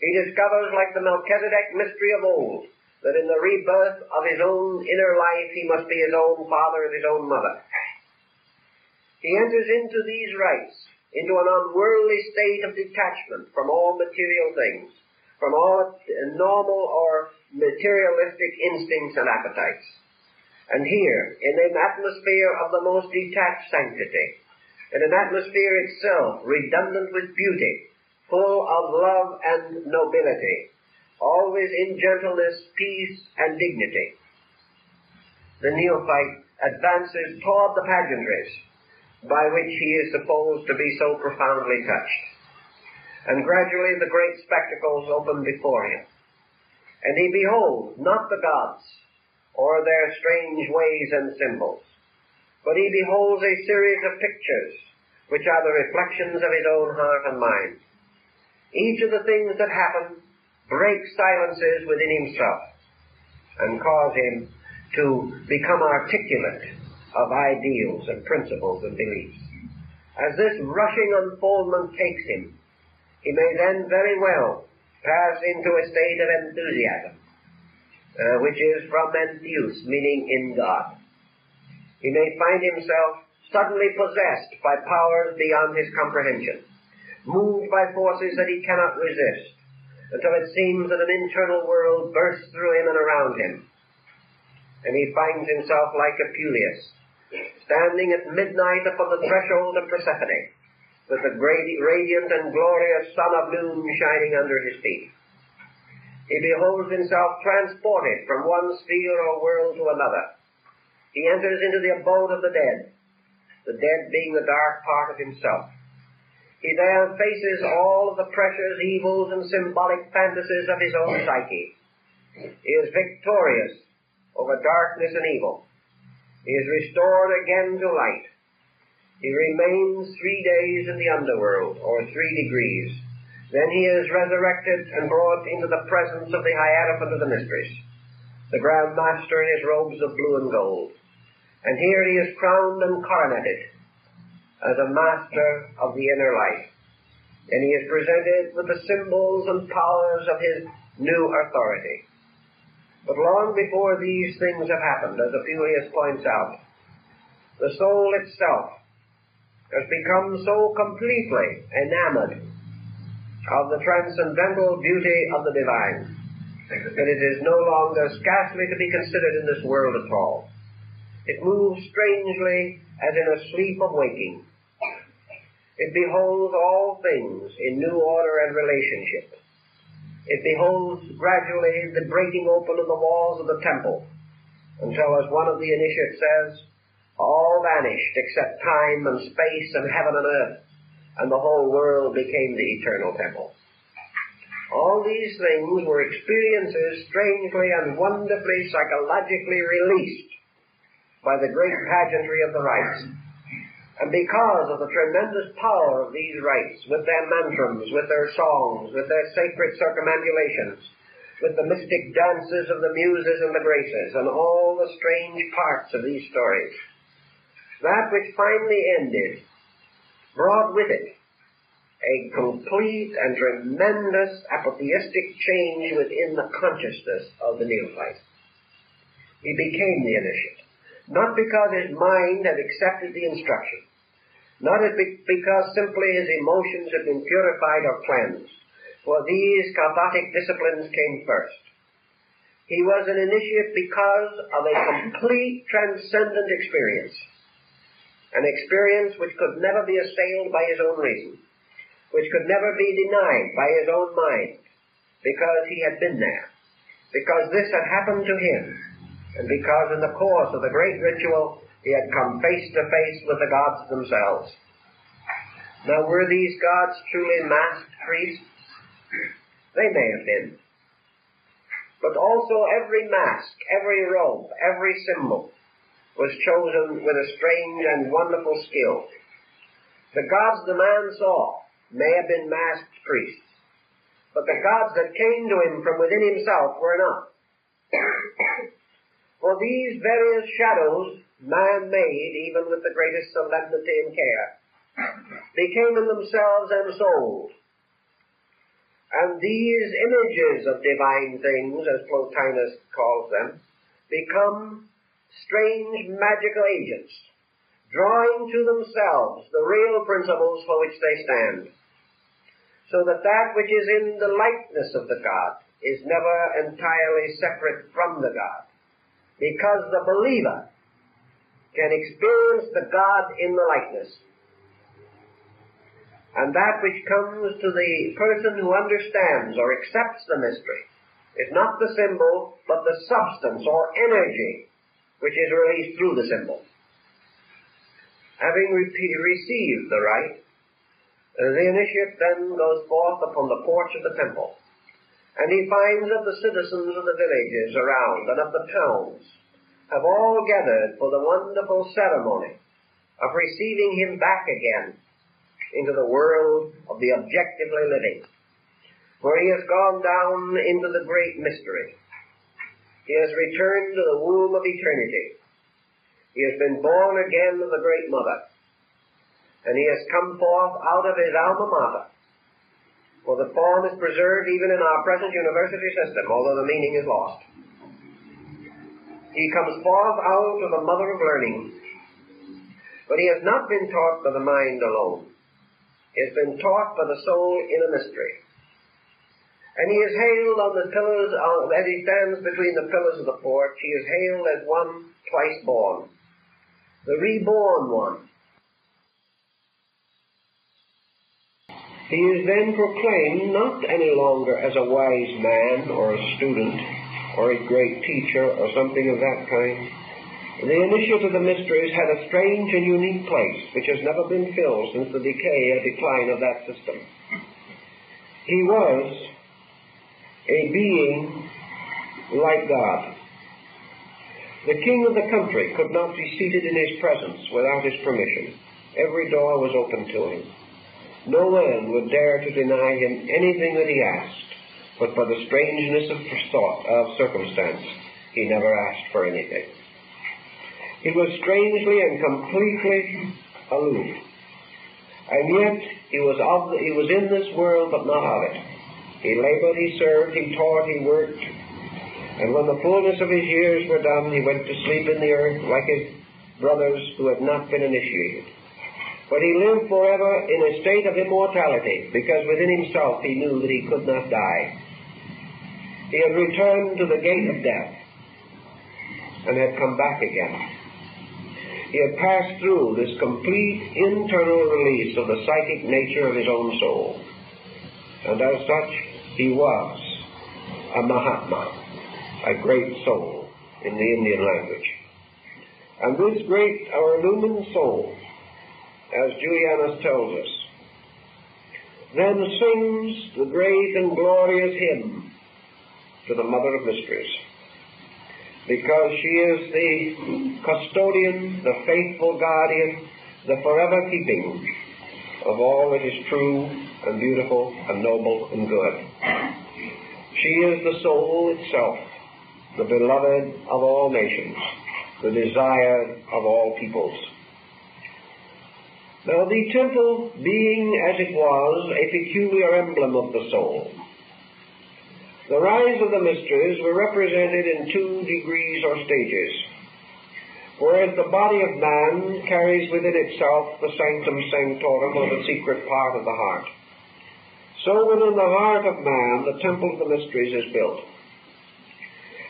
He discovers, like the Melchizedek mystery of old, that in the rebirth of his own inner life he must be his own father and his own mother. He enters into these rites, into an unworldly state of detachment from all material things, from all normal or materialistic instincts and appetites. And here, in an atmosphere of the most detached sanctity, in an atmosphere itself redundant with beauty, full of love and nobility, always in gentleness, peace, and dignity, the neophyte advances toward the pageantries by which he is supposed to be so profoundly touched. And gradually the great spectacles open before him, and he beholds not the gods or their strange ways and symbols, but he beholds a series of pictures which are the reflections of his own heart and mind. Each of the things that happen breaks silences within himself and cause him to become articulate of ideals and principles and beliefs. As this rushing unfoldment takes him, he may then very well pass into a state of enthusiasm, which is from entheus, meaning in God. He may find himself suddenly possessed by powers beyond his comprehension, moved by forces that he cannot resist, until it seems that an internal world bursts through him and around him. And he finds himself like Apuleius, standing at midnight upon the threshold of Persephone, with the radiant and glorious sun of noon shining under his feet. He beholds himself transported from one sphere or world to another. He enters into the abode of the dead being the dark part of himself. He there faces all of the pressures, evils, and symbolic fantasies of his own psyche. He is victorious over darkness and evil. He is restored again to light. He remains 3 days in the underworld, or 3 degrees. Then he is resurrected and brought into the presence of the Hierophant of the Mysteries, the Grand Master in his robes of blue and gold. And here he is crowned and coroneted as a master of the inner life. And he is presented with the symbols and powers of his new authority. But long before these things have happened, as Apuleius points out, the soul itself has become so completely enamored of the transcendental beauty of the divine that it is no longer scarcely to be considered in this world at all. It moves strangely as in a sleep of waking. It beholds all things in new order and relationship. It beholds gradually the breaking open of the walls of the temple, until, as one of the initiates says, all vanished except time and space and heaven and earth, and the whole world became the eternal temple. All these things were experiences strangely and wonderfully psychologically released by the great pageantry of the rites. And because of the tremendous power of these rites, with their mantrams, with their songs, with their sacred circumambulations, with the mystic dances of the muses and the graces, and all the strange parts of these stories, that which finally ended brought with it a complete and tremendous apotheostic change within the consciousness of the neophyte. He became the initiate, not because his mind had accepted the instruction, not because simply his emotions had been purified or cleansed, for these cathartic disciplines came first. He was an initiate because of a complete transcendent experience, an experience which could never be assailed by his own reason, which could never be denied by his own mind, because he had been there, because this had happened to him, and because in the course of the great ritual he had come face to face with the gods themselves. Now, were these gods truly masked priests? They may have been. But also every mask, every robe, every symbol was chosen with a strange and wonderful skill. The gods the man saw may have been masked priests, but the gods that came to him from within himself were not. For these various shadows, man-made, even with the greatest solemnity and care, became in themselves ensouled. And these images of divine things, as Plotinus calls them, become strange magical agents, drawing to themselves the real principles for which they stand, so that that which is in the likeness of the God is never entirely separate from the God, because the believer can experience the God in the likeness. And that which comes to the person who understands or accepts the mystery is not the symbol, but the substance or energy which is released through the symbol. Having received the rite, the initiate then goes forth upon the porch of the temple, and he finds that the citizens of the villages around and of the towns have all gathered for the wonderful ceremony of receiving him back again into the world of the objectively living, where he has gone down into the great mystery. He has returned to the womb of eternity. He has been born again of the great mother, and he has come forth out of his alma mater, for the form is preserved even in our present university system, although the meaning is lost. He comes forth out of the mother of learning, but he has not been taught by the mind alone. He has been taught by the soul in a mystery. And he is hailed on the pillars, as he stands between the pillars of the porch, he is hailed as one twice born, the reborn one. He is then proclaimed not any longer as a wise man or a student or a great teacher or something of that kind. The initiate of the mysteries had a strange and unique place which has never been filled since the decay and decline of that system. He was a being like God. The king of the country could not be seated in his presence without his permission. Every door was open to him. No man would dare to deny him anything that he asked, but for the strangeness of thought, of circumstance, he never asked for anything. He was strangely and completely aloof. And yet he was in this world but not of it. He labored, he served, he taught, he worked. And when the fullness of his years were done, he went to sleep in the earth like his brothers who had not been initiated. But he lived forever in a state of immortality, because within himself he knew that he could not die. He had returned to the gate of death and had come back again. He had passed through this complete internal release of the psychic nature of his own soul. And as such, he was a Mahatma, a great soul in the Indian language. And this great or illumined soul, as Julian tells us, then sings the great and glorious hymn to the Mother of Mysteries, because she is the custodian, the faithful guardian, the forever keeping of all that is true and beautiful and noble and good. She is the soul itself, the beloved of all nations, the desired of all peoples. Now, the temple being, as it was, a peculiar emblem of the soul, the rise of the mysteries were represented in 2 degrees or stages. Whereas the body of man carries within itself the sanctum sanctorum, or the secret part of the heart, so within the heart of man the temple of the mysteries is built.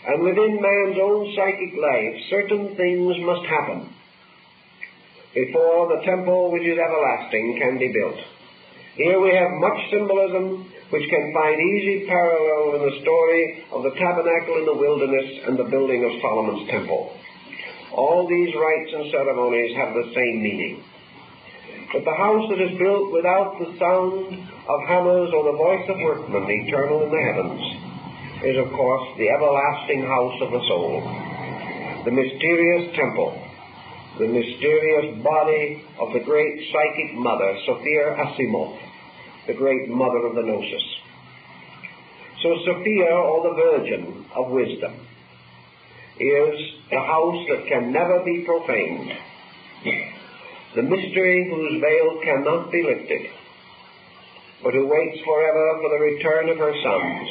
And within man's own psychic life certain things must happen before the temple which is everlasting can be built. Here we have much symbolism which can find easy parallel in the story of the tabernacle in the wilderness and the building of Solomon's temple. All these rites and ceremonies have the same meaning. But the house that is built without the sound of hammers or the voice of workmen, eternal in the heavens, is of course the everlasting house of the soul, the mysterious temple, the mysterious body of the great psychic mother, Sophia Asimov, the great mother of the Gnosis. So Sophia, or the Virgin of Wisdom, is the house that can never be profaned, the mystery whose veil cannot be lifted, but who waits forever for the return of her sons,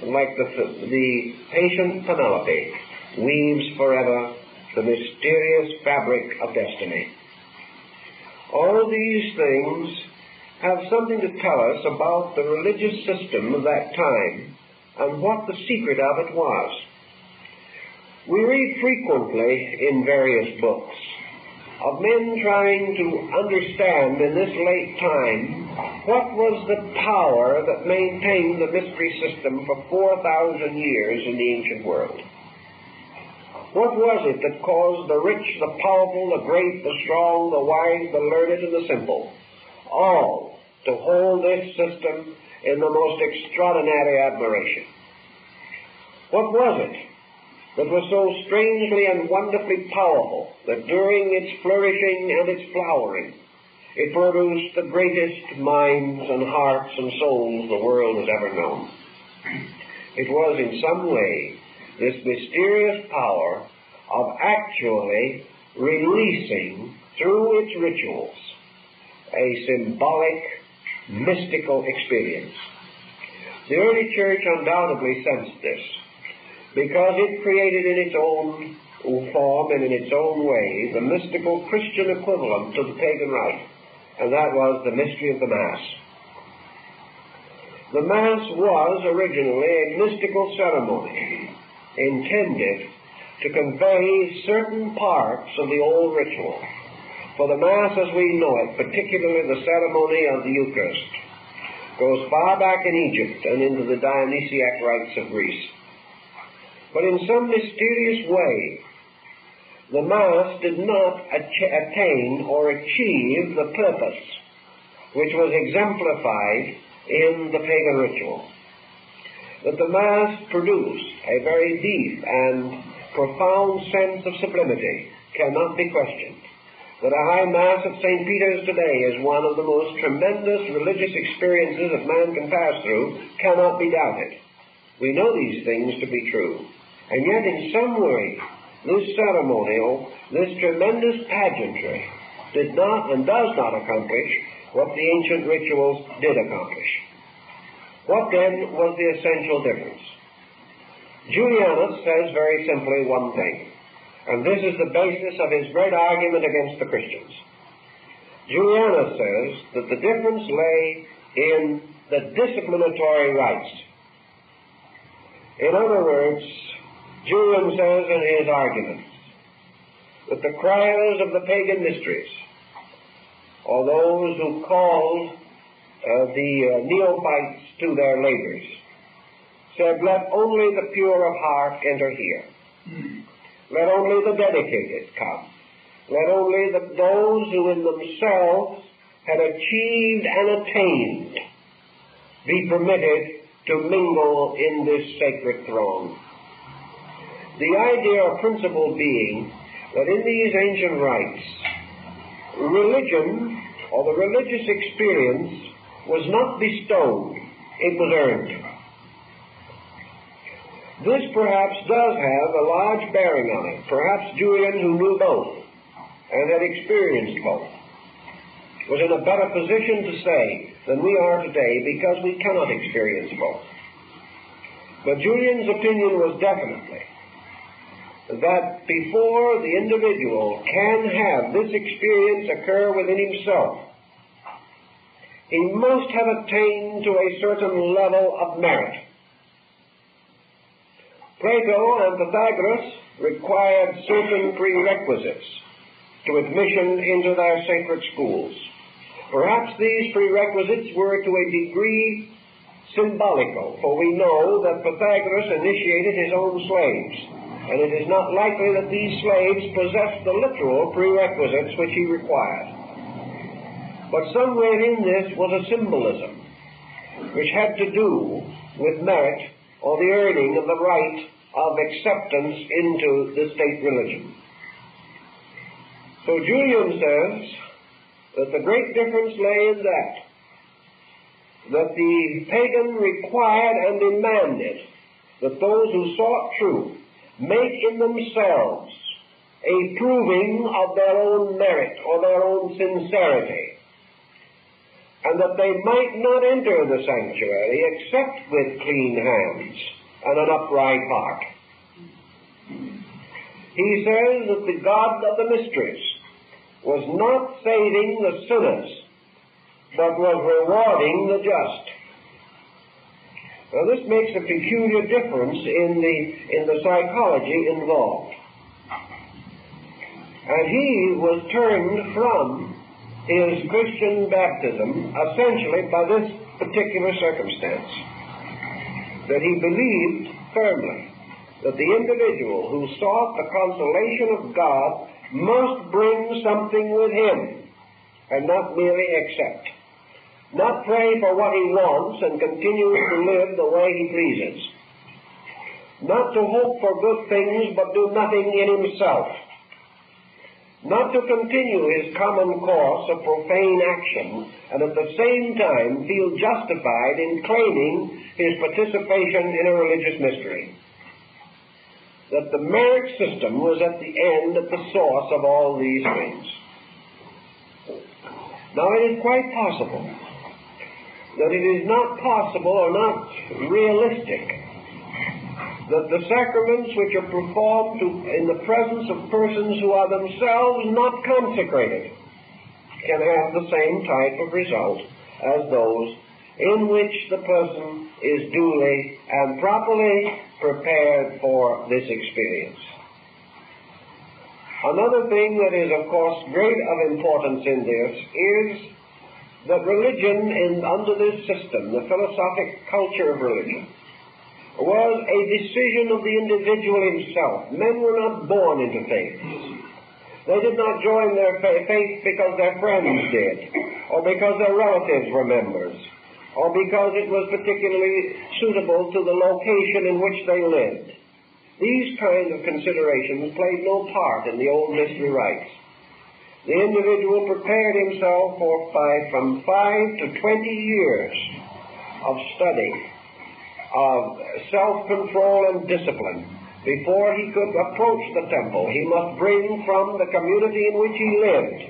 and like the patient Penelope, weaves forever the mysterious fabric of destiny. All these things have something to tell us about the religious system of that time and what the secret of it was. We We read frequently in various books of men trying to understand in this late time what was the power that maintained the mystery system for 4,000 years in the ancient world. What was it that caused the rich, the powerful, the great, the strong, the wise, the learned, and the simple, all to hold this system in the most extraordinary admiration? What was it that was so strangely and wonderfully powerful that during its flourishing and its flowering, it produced the greatest minds and hearts and souls the world has ever known? It was in some way this mysterious power of actually releasing through its rituals a symbolic, mystical experience. The early church undoubtedly sensed this, because it created in its own form and in its own way the mystical Christian equivalent to the pagan rite, and that was the mystery of the Mass. The Mass was originally a mystical ceremony intended to convey certain parts of the old ritual. For the Mass as we know it, particularly the ceremony of the Eucharist, goes far back in Egypt and into the Dionysiac rites of Greece. But in some mysterious way, the Mass did not attain or achieve the purpose which was exemplified in the pagan ritual. That the Mass produced a very deep and profound sense of sublimity cannot be questioned. That a high Mass at St. Peter's today is one of the most tremendous religious experiences that man can pass through cannot be doubted. We know these things to be true. And yet in some way, this ceremonial, this tremendous pageantry did not and does not accomplish what the ancient rituals did accomplish. What then was the essential difference? Julian says very simply one thing, and this is the basis of his great argument against the Christians. Julian says that the difference lay in the disciplinatory rites. In other words, Julian says in his arguments that the criers of the pagan mysteries, or those who called the neophytes to their labors, said, let only the pure of heart enter here. Let only the dedicated come. Let only those who in themselves had achieved and attained be permitted to mingle in this sacred throng. The idea or principle being that in these ancient rites, religion or the religious experience was not bestowed, it was earned. This perhaps does have a large bearing on it. Perhaps Julian, who knew both and had experienced both, was in a better position to say than we are today because we cannot experience both. But Julian's opinion was definitely that before the individual can have this experience occur within himself, he must have attained to a certain level of merit. Plato and Pythagoras required certain prerequisites to admission into their sacred schools. Perhaps these prerequisites were to a degree symbolical, for we know that Pythagoras initiated his own slaves, and it is not likely that these slaves possessed the literal prerequisites which he required. But somewhere in this was a symbolism which had to do with merit or the earning of the right of acceptance into the state religion. So Julian says that the great difference lay in that the pagan required and demanded that those who sought truth make in themselves a proving of their own merit or their own sincerity, and that they might not enter the sanctuary except with clean hands and an upright heart. He says that the God of the mysteries was not saving the sinners, but was rewarding the just. Now, this makes a peculiar difference in the psychology involved. And he was turned from his Christian baptism essentially by this particular circumstance, that he believed firmly that the individual who sought the consolation of God must bring something with him and not merely accept. Not pray for what he wants and continue to live the way he pleases. Not to hope for good things but do nothing in himself. Not to continue his common course of profane action and at the same time feel justified in claiming his participation in a religious mystery. That the merit system was at the end, at the source of all these things. Now, it is quite possible that it is not possible or not realistic that the sacraments which are performed in the presence of persons who are themselves not consecrated can have the same type of result as those in which the person is duly and properly prepared for this experience. Another thing that is, of course, great of importance in this is that religion, under this system, the philosophic culture of religion, was a decision of the individual himself. Men were not born into faith. They did not join their faith because their friends did, or because their relatives were members, or because it was particularly suitable to the location in which they lived. These kinds of considerations played no part in the old mystery rites. The individual prepared himself for from 5 to 20 years of study, of self-control and discipline. Before he could approach the temple, he must bring from the community in which he lived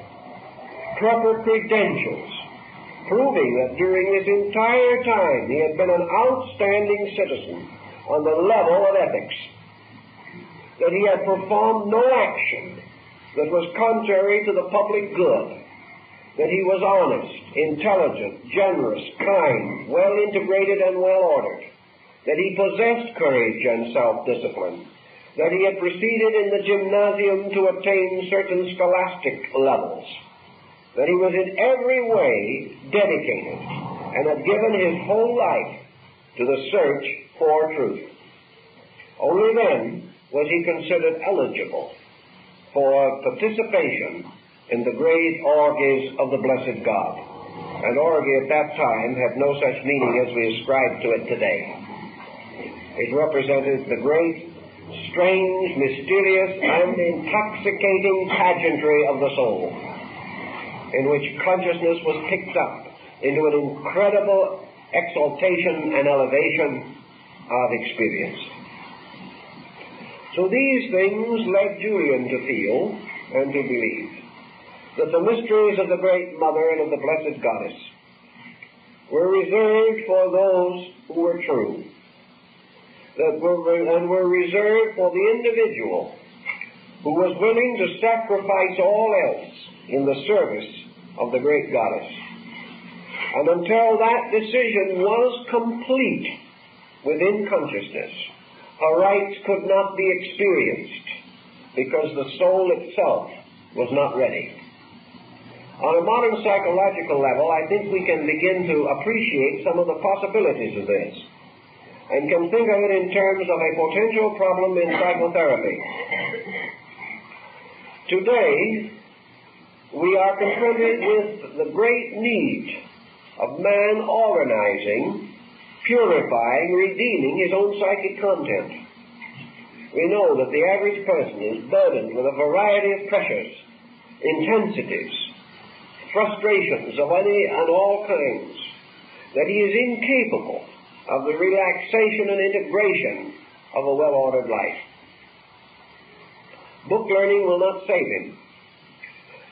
proper credentials, proving that during this entire time he had been an outstanding citizen on the level of ethics, that he had performed no action that was contrary to the public good, that he was honest, intelligent, generous, kind, well integrated and well ordered, that he possessed courage and self-discipline, that he had proceeded in the gymnasium to attain certain scholastic levels, that he was in every way dedicated and had given his whole life to the search for truth. Only then was he considered eligible for participation in the great orgies of the blessed God. An orgy at that time had no such meaning as we ascribe to it today. It represented the great, strange, mysterious, and intoxicating pageantry of the soul, in which consciousness was picked up into an incredible exaltation and elevation of experience. So these things led Julian to feel and to believe that the mysteries of the Great Mother and of the Blessed Goddess were reserved for those who were true, and were reserved for the individual who was willing to sacrifice all else in the service of the Great Goddess. And until that decision was complete within consciousness, her rights could not be experienced because the soul itself was not ready. On a modern psychological level, I think we can begin to appreciate some of the possibilities of this, and can think of it in terms of a potential problem in psychotherapy. Today, we are confronted with the great need of man organizing, purifying, redeeming his own psychic content. We know that the average person is burdened with a variety of pressures, intensities, frustrations of any and all kinds, that he is incapable of the relaxation and integration of a well-ordered life. Book learning will not save him.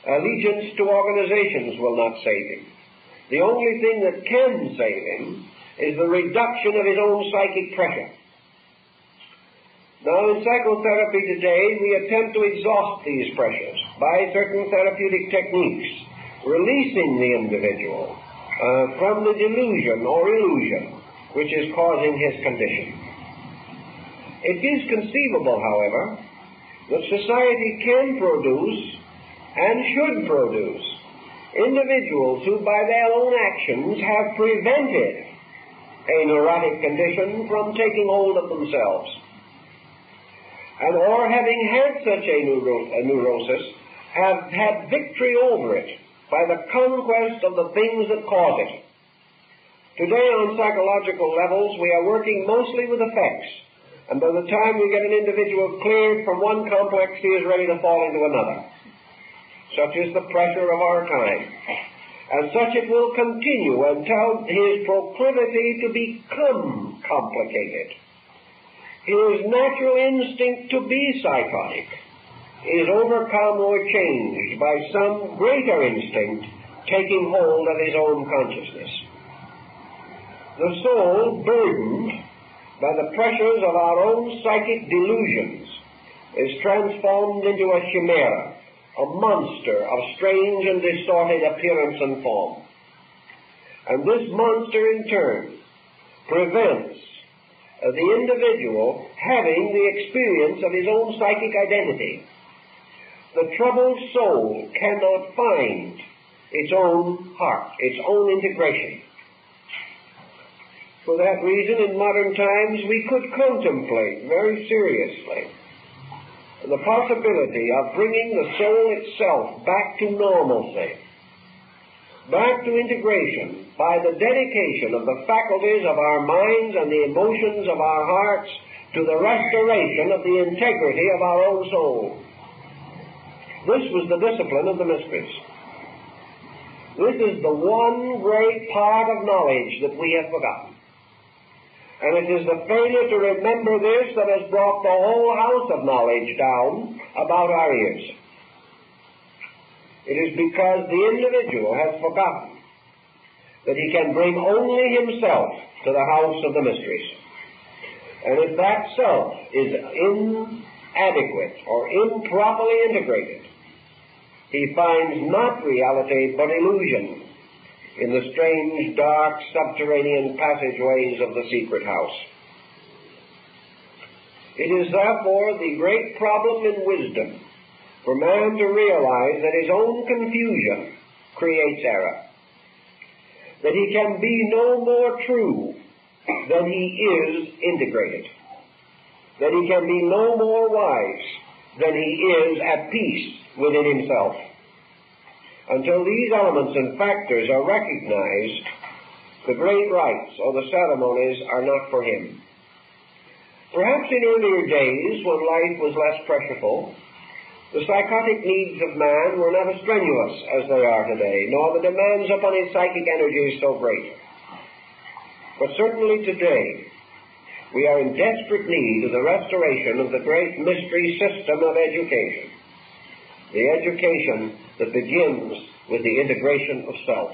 Allegiance to organizations will not save him. The only thing that can save him is the reduction of his own psychic pressure. Now, in psychotherapy today, we attempt to exhaust these pressures by certain therapeutic techniques, releasing the individual from the delusion or illusion which is causing his condition. It is conceivable, however, that society can produce and should produce individuals who by their own actions have prevented a neurotic condition from taking hold of themselves, and or having had such a neurosis, have had victory over it by the conquest of the things that cause it. Today on psychological levels we are working mostly with effects, and by the time we get an individual cleared from one complex, he is ready to fall into another. Such is the pressure of our time. And such it will continue until his proclivity to become complicated, his natural instinct to be psychotic, is overcome or changed by some greater instinct taking hold of his own consciousness. The soul, burdened by the pressures of our own psychic delusions, is transformed into a chimera, a monster of strange and distorted appearance and form. And this monster, in turn, prevents the individual having the experience of his own psychic identity. The troubled soul cannot find its own heart, its own integration. For that reason, in modern times, we could contemplate very seriously the possibility of bringing the soul itself back to normalcy, back to integration, by the dedication of the faculties of our minds and the emotions of our hearts to the restoration of the integrity of our own soul. This was the discipline of the mysteries. This is the one great part of knowledge that we have forgotten. And it is the failure to remember this that has brought the whole house of knowledge down about our ears. It is because the individual has forgotten that he can bring only himself to the house of the mysteries. And if that self is inadequate or improperly integrated, he finds not reality but illusion in the strange, dark, subterranean passageways of the secret house. It is therefore the great problem in wisdom for man to realize that his own confusion creates error, that he can be no more true than he is integrated, that he can be no more wise than he is at peace within himself. Until these elements and factors are recognized, the great rites or the ceremonies are not for him. Perhaps in earlier days, when life was less pressureful, the psychotic needs of man were not as strenuous as they are today, nor the demands upon his psychic energies so great. But certainly today, we are in desperate need of the restoration of the great mystery system of education, the education that begins with the integration of self,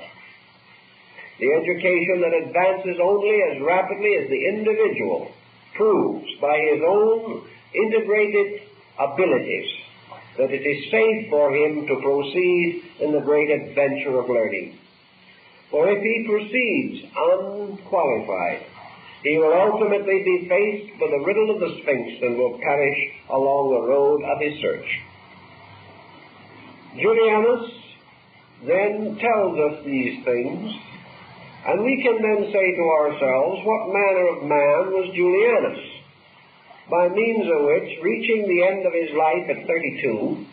the education that advances only as rapidly as the individual proves by his own integrated abilities that it is safe for him to proceed in the great adventure of learning. For if he proceeds unqualified, he will ultimately be faced with the riddle of the Sphinx and will perish along the road of his search. Julianus then tells us these things, and we can then say to ourselves, what manner of man was Julianus, by means of which, reaching the end of his life at 32,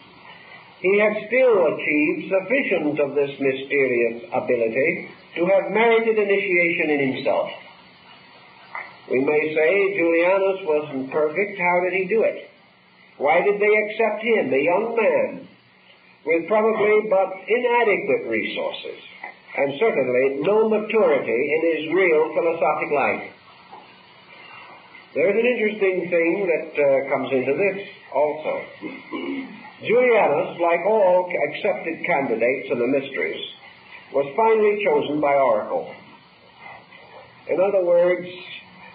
he had still achieved sufficient of this mysterious ability to have merited initiation in himself. We may say Julianus wasn't perfect. How did he do it? Why did they accept him, a young man, with probably but inadequate resources, and certainly no maturity in his real philosophic life? There's an interesting thing that comes into this also. Julianus, like all accepted candidates in the mysteries, was finally chosen by oracle. In other words,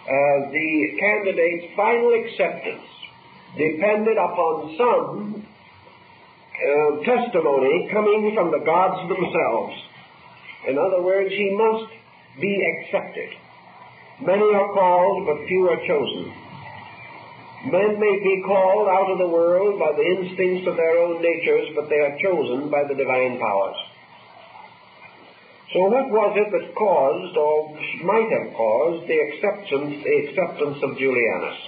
the candidate's final acceptance depended upon some testimony coming from the gods themselves. In other words, he must be accepted. Many are called, but few are chosen. Men may be called out of the world by the instincts of their own natures, but they are chosen by the divine powers. So what was it that caused, or might have caused, the acceptance of Julianus?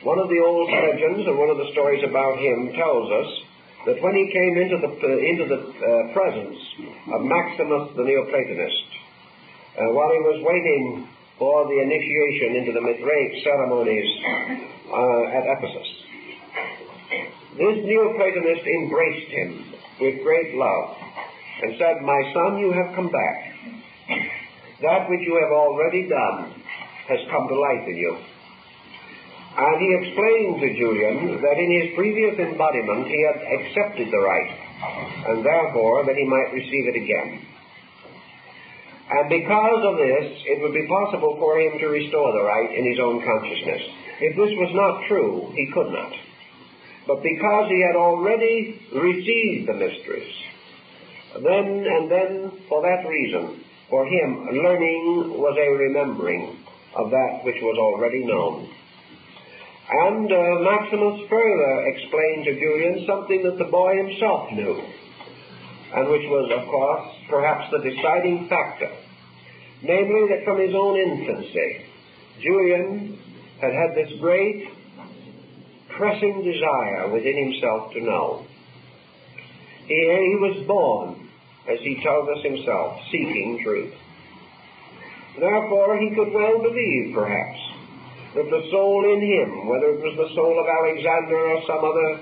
One of the old legends, and one of the stories about him, tells us that when he came into the presence of Maximus the Neoplatonist, while he was waiting for the initiation into the Mithraic ceremonies at Ephesus, this Neoplatonist embraced him with great love and said, "My son, you have come back. That which you have already done has come to life in you." And he explained to Julian that in his previous embodiment he had accepted the right, and therefore that he might receive it again. And because of this, it would be possible for him to restore the right in his own consciousness. If this was not true, he could not. But because he had already received the mysteries, then for that reason, for him, learning was a remembering of that which was already known. And Maximus further explained to Julian something that the boy himself knew, and which was, of course, perhaps the deciding factor, namely that from his own infancy, Julian had had this great, pressing desire within himself to know. He was born, as he tells us himself, seeking truth. Therefore, he could well believe, perhaps, that the soul in him, whether it was the soul of Alexander or some other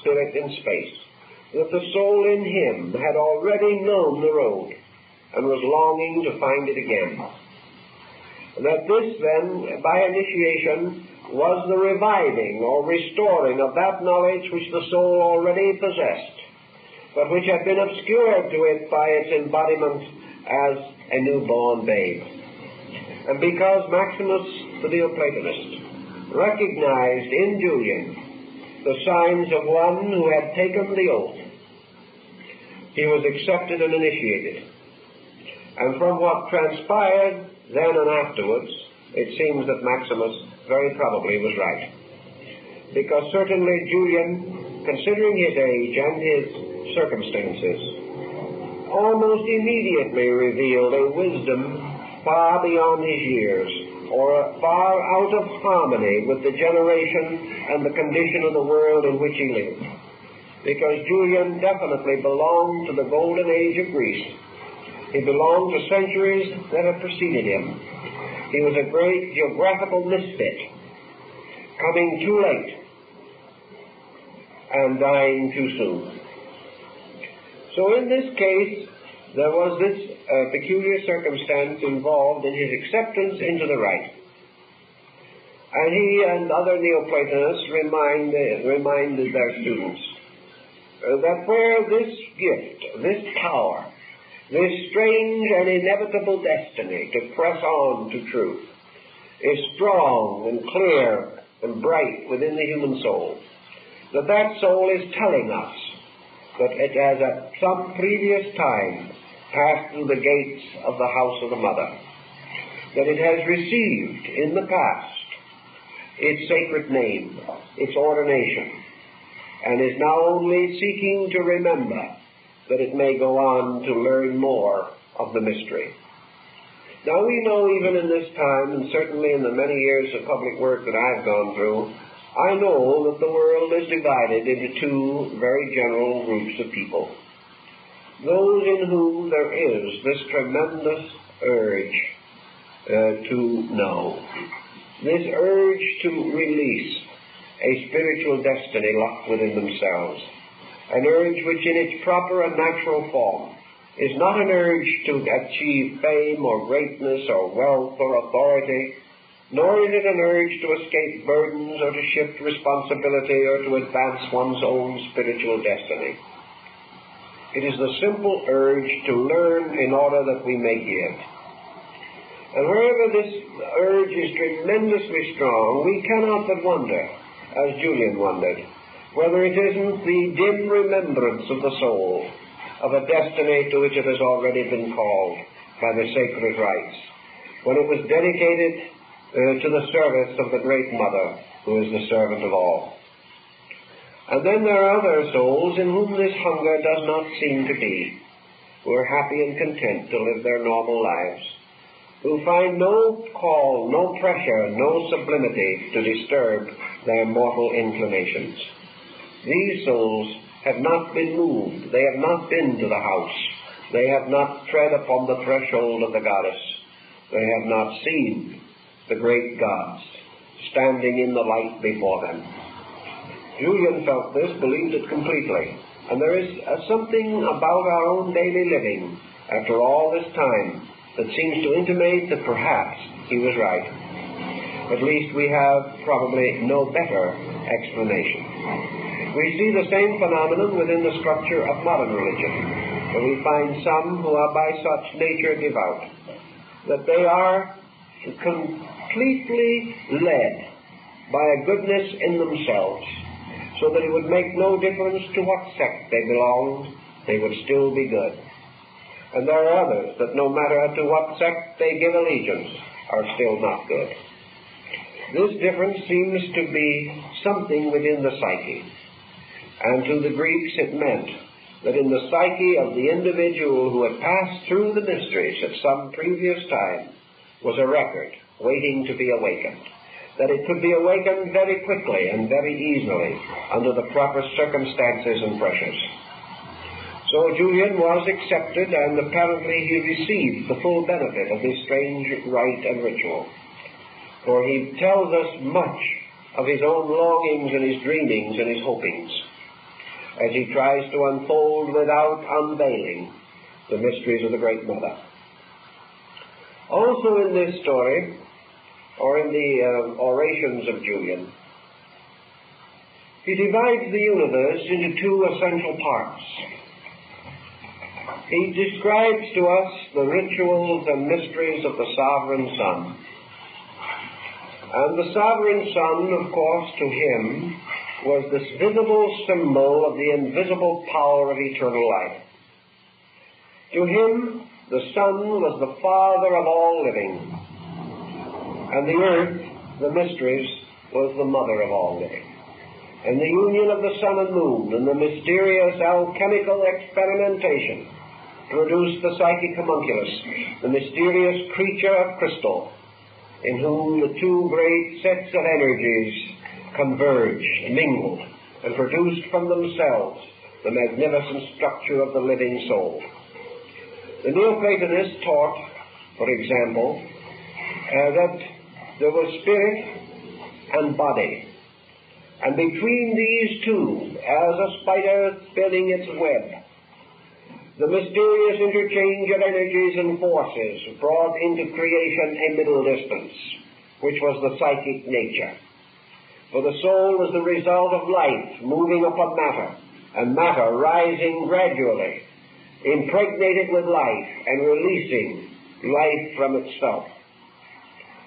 spirit in space, that the soul in him had already known the road and was longing to find it again. That this, then, by initiation, was the reviving or restoring of that knowledge which the soul already possessed, but which had been obscured to it by its embodiment as a newborn babe. And because Maximus the Neoplatonist recognized in Julian the signs of one who had taken the oath, he was accepted and initiated. And from what transpired then and afterwards, it seems that Maximus very probably was right. Because certainly Julian, considering his age and his circumstances, almost immediately revealed a wisdom far beyond his years, or far out of harmony with the generation and the condition of the world in which he lived. Because Julian definitely belonged to the golden age of Greece. He belonged to centuries that had preceded him. He was a great geographical misfit, coming too late and dying too soon. So in this case, there was this peculiar circumstance involved in his acceptance into the right. And he and other Neoplatonists reminded their students that where this gift, this power, this strange and inevitable destiny to press on to truth is strong and clear and bright within the human soul, that soul is telling us that it has at some previous time passed through the gates of the house of the mother, that it has received in the past its sacred name, its ordination, and is now only seeking to remember that it may go on to learn more of the mystery. Now we know even in this time, and certainly in the many years of public work that I've gone through, I know that the world is divided into two very general groups of people. Those in whom there is this tremendous urge to know, this urge to release a spiritual destiny locked within themselves, an urge which in its proper and natural form is not an urge to achieve fame or greatness or wealth or authority, nor is it an urge to escape burdens or to shift responsibility or to advance one's own spiritual destiny. It is the simple urge to learn in order that we may give. And wherever this urge is tremendously strong, we cannot but wonder, as Julian wondered, whether it isn't the dim remembrance of the soul of a destiny to which it has already been called, by the sacred rites, when it was dedicated to the service of the Great Mother, who is the servant of all. And then there are other souls in whom this hunger does not seem to be, who are happy and content to live their normal lives, who find no call, no pressure, no sublimity to disturb their mortal inclinations. These souls have not been moved. They have not been to the house. They have not tread upon the threshold of the goddess. They have not seen the great gods standing in the light before them. Julian felt this, believed it completely. And there is something about our own daily living after all this time that seems to intimate that perhaps he was right. At least we have probably no better explanation. We see the same phenomenon within the structure of modern religion, where we find some who are by such nature devout, that they are completely led by a goodness in themselves, so that it would make no difference to what sect they belonged, they would still be good. And there are others that no matter to what sect they give allegiance, are still not good. This difference seems to be something within the psyche. And to the Greeks it meant that in the psyche of the individual who had passed through the mysteries at some previous time was a record waiting to be awakened, that it could be awakened very quickly and very easily under the proper circumstances and pressures. So Julian was accepted, and apparently he received the full benefit of this strange rite and ritual. For he tells us much of his own longings and his dreamings and his hopings, as he tries to unfold without unveiling the mysteries of the Great Mother. Also in this story, or in the orations of Julian, he divides the universe into two essential parts. He describes to us the rituals and mysteries of the Sovereign Son. And the Sovereign Son, of course, to him, was this visible symbol of the invisible power of eternal life. To him, the Son was the Father of all living, and the earth, the mysteries, was the mother of all living. And the union of the sun and moon and the mysterious alchemical experimentation produced the psychic homunculus, the mysterious creature of crystal, in whom the two great sets of energies converged, mingled, and produced from themselves the magnificent structure of the living soul. The Neoplatonists taught, for example, that there was spirit and body, and between these two, as a spider spinning its web, the mysterious interchange of energies and forces brought into creation a middle distance, which was the psychic nature. For the soul was the result of life moving upon matter, and matter rising gradually, impregnated with life and releasing life from itself.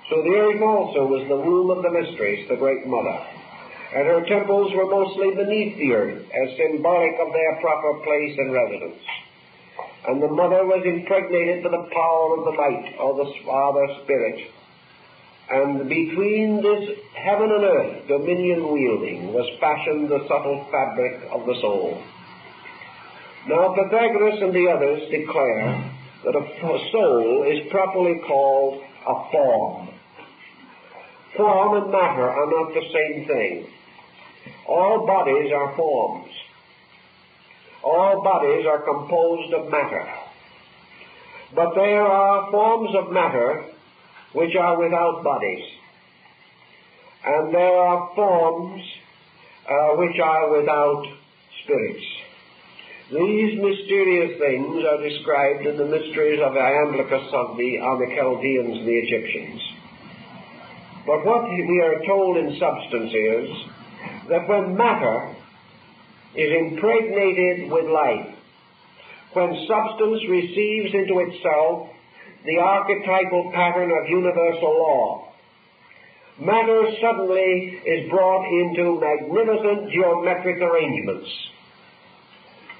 So the earth also was the womb of the mysteries, the Great Mother, and her temples were mostly beneath the earth, as symbolic of their proper place and residence. And the Mother was impregnated with the power of the light, or the Father Spirit. And between this heaven and earth, dominion wielding, was fashioned the subtle fabric of the soul. Now Pythagoras and the others declare that a soul is properly called a form. Form and matter are not the same thing. All bodies are forms. All bodies are composed of matter. But there are forms of matter which are without bodies. And there are forms which are without spirits. These mysterious things are described in the mysteries of Iamblichus on the Chaldeans and the Egyptians. But what we are told in substance is that when matter is impregnated with life, when substance receives into itself the archetypal pattern of universal law, matter suddenly is brought into magnificent geometric arrangements.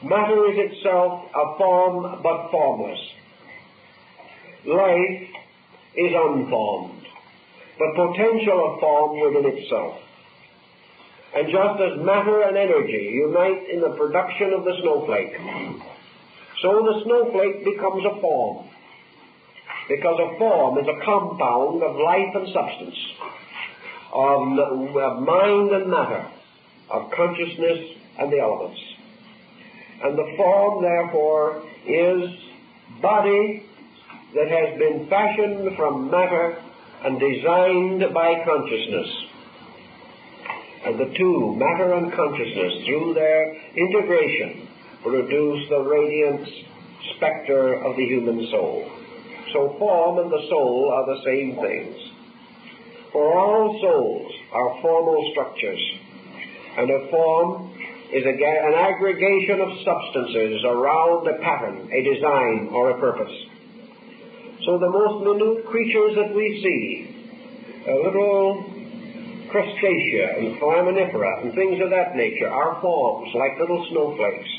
Matter is itself a form but formless. life is unformed, but potential of form within itself. And just as matter and energy unite in the production of the snowflake, so the snowflake becomes a form, because a form is a compound of life and substance, of mind and matter, of consciousness and the elements. And the form, therefore, is body that has been fashioned from matter and designed by consciousness. And the two, matter and consciousness, through their integration, produce the radiant spectre of the human soul. So form and the soul are the same things. For all souls are formal structures, and a form is an aggregation of substances around a pattern, a design, or a purpose. So the most minute creatures that we see, little crustacea and foraminifera and things of that nature, are forms like little snowflakes.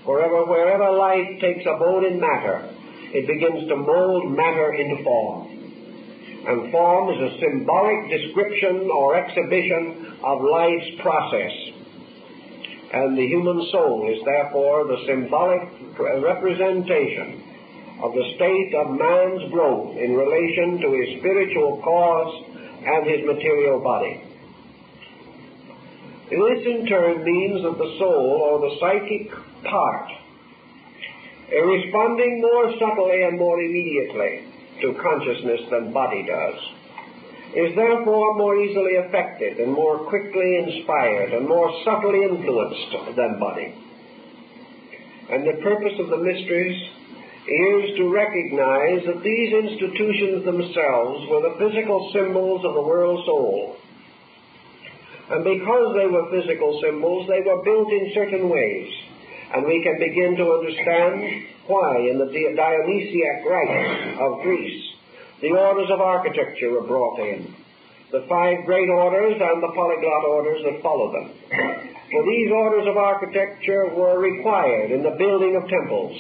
Wherever life takes abode in matter, it begins to mold matter into form. And form is a symbolic description or exhibition of life's process. And the human soul is therefore the symbolic representation of the state of man's growth in relation to his spiritual cause and his material body. This in turn means that the soul, or the psychic part, responding more subtly and more immediately to consciousness than body does, is therefore more easily affected and more quickly inspired and more subtly influenced than body. And the purpose of the mysteries is to recognize that these institutions themselves were the physical symbols of the world soul. And because they were physical symbols, they were built in certain ways. And we can begin to understand why in the Dionysiac rites of Greece the orders of architecture were brought in, the 5 great orders and the polyglot orders that followed them. For these orders of architecture were required in the building of temples,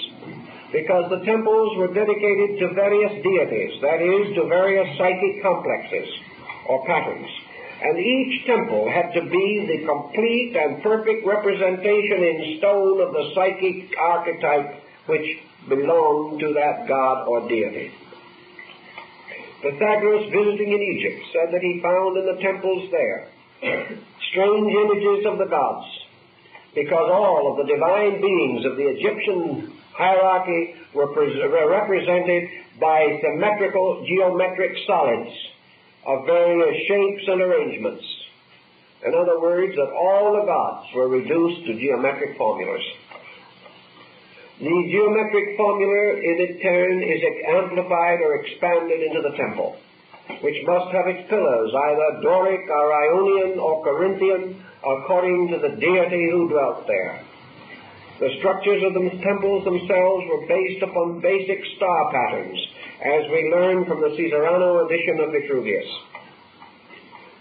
because the temples were dedicated to various deities, that is, to various psychic complexes or patterns. And each temple had to be the complete and perfect representation in stone of the psychic archetype which belonged to that god or deity. Pythagoras, visiting in Egypt, said that he found in the temples there strange images of the gods, because all of the divine beings of the Egyptian hierarchy were represented by symmetrical geometric solids of various shapes and arrangements. In other words, that all the gods were reduced to geometric formulas. The geometric formula in turn is amplified or expanded into the temple, which must have its pillars either Doric or Ionian or Corinthian, according to the deity who dwelt there. The structures of the temples themselves were based upon basic star patterns, as we learn from the Caesarano edition of Vitruvius.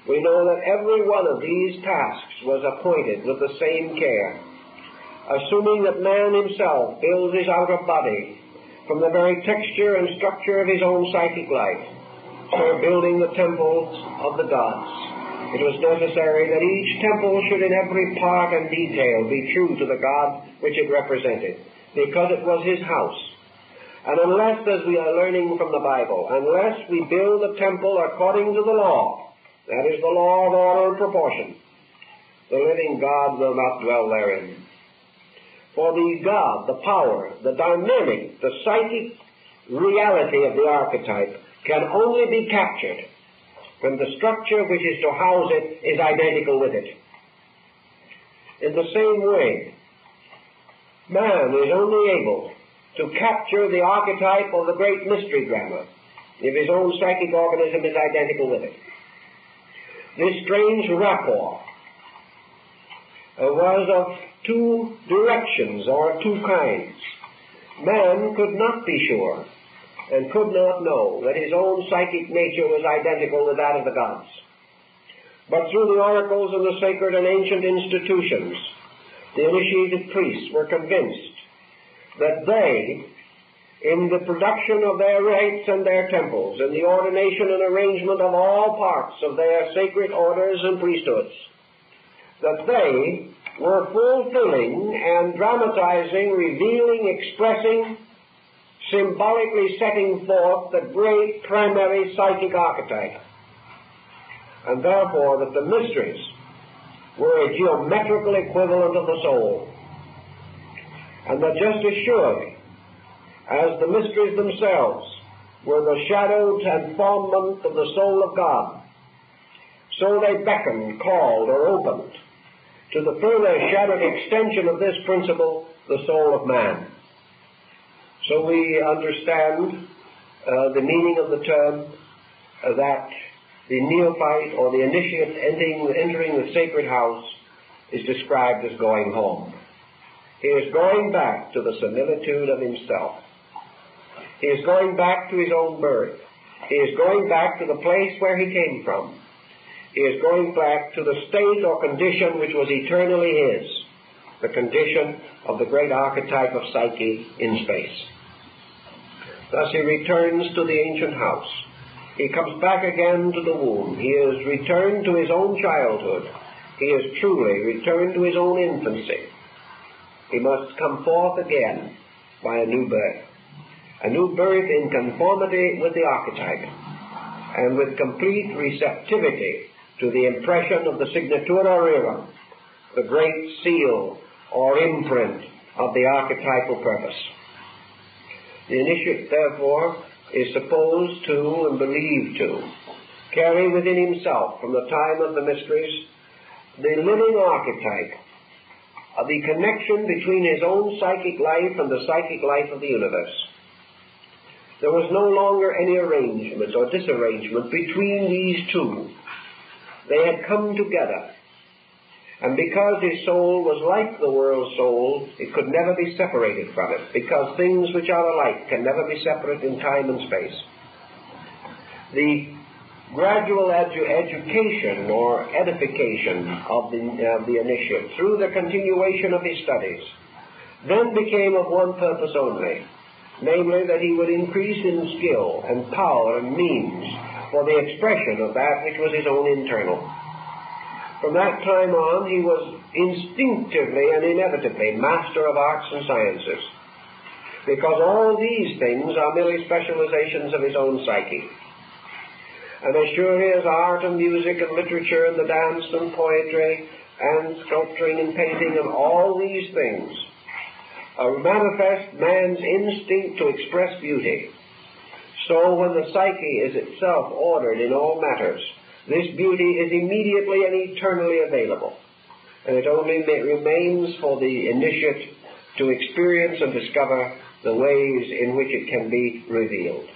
We know that every one of these tasks was appointed with the same care, assuming that man himself builds his outer body from the very texture and structure of his own psychic life, so building the temples of the gods. It was necessary that each temple should in every part and detail be true to the God which it represented, because it was his house. And unless, as we are learning from the Bible, unless we build a temple according to the law, that is the law of order and proportion, the living God will not dwell therein. For the God, the power, the dynamic, the psychic reality of the archetype can only be captured when the structure which is to house it is identical with it. In the same way, man is only able to capture the archetype of the great mystery drama if his own psychic organism is identical with it. This strange rapport was of two directions or two kinds. Man could not be sure and could not know that his own psychic nature was identical with that of the gods. But through the oracles of the sacred and ancient institutions, the initiated priests were convinced that they in the production of their rites and their temples, in the ordination and arrangement of all parts of their sacred orders and priesthoods, that they were fulfilling and dramatizing, revealing, expressing, symbolically setting forth the great primary psychic archetype, and therefore that the mysteries were a geometrical equivalent of the soul, and that just as surely as the mysteries themselves were the shadowed informment of the soul of God, so they beckoned, called, or opened to the further shadowed extension of this principle, the soul of man. So we understand the meaning of the term that the neophyte or the initiate entering the sacred house is described as going home. He is going back to the similitude of himself. He is going back to his own birth. He is going back to the place where he came from. He is going back to the state or condition which was eternally his, the condition of the great archetype of psyche in space. Thus he returns to the ancient house. He comes back again to the womb. He is returned to his own childhood. He is truly returned to his own infancy. He must come forth again by a new birth. A new birth in conformity with the archetype and with complete receptivity to the impression of the signatura rerum, the great seal or imprint of the archetypal purpose. The initiate, therefore, is supposed to and believed to carry within himself, from the time of the mysteries, the living archetype of the connection between his own psychic life and the psychic life of the universe. There was no longer any arrangement or disarrangement between these two. They had come together. And because his soul was like the world's soul, it could never be separated from it, because things which are alike can never be separate in time and space. The gradual education or edification of the initiate through the continuation of his studies then became of one purpose only, namely that he would increase in skill and power and means for the expression of that which was his own internal. From that time on, he was instinctively and inevitably master of arts and sciences, because all these things are merely specializations of his own psyche. And as surely as art and music and literature and the dance and poetry and sculpturing and painting and all these things manifest man's instinct to express beauty, so when the psyche is itself ordered in all matters, this beauty is immediately and eternally available, and it only remains for the initiate to experience and discover the ways in which it can be revealed.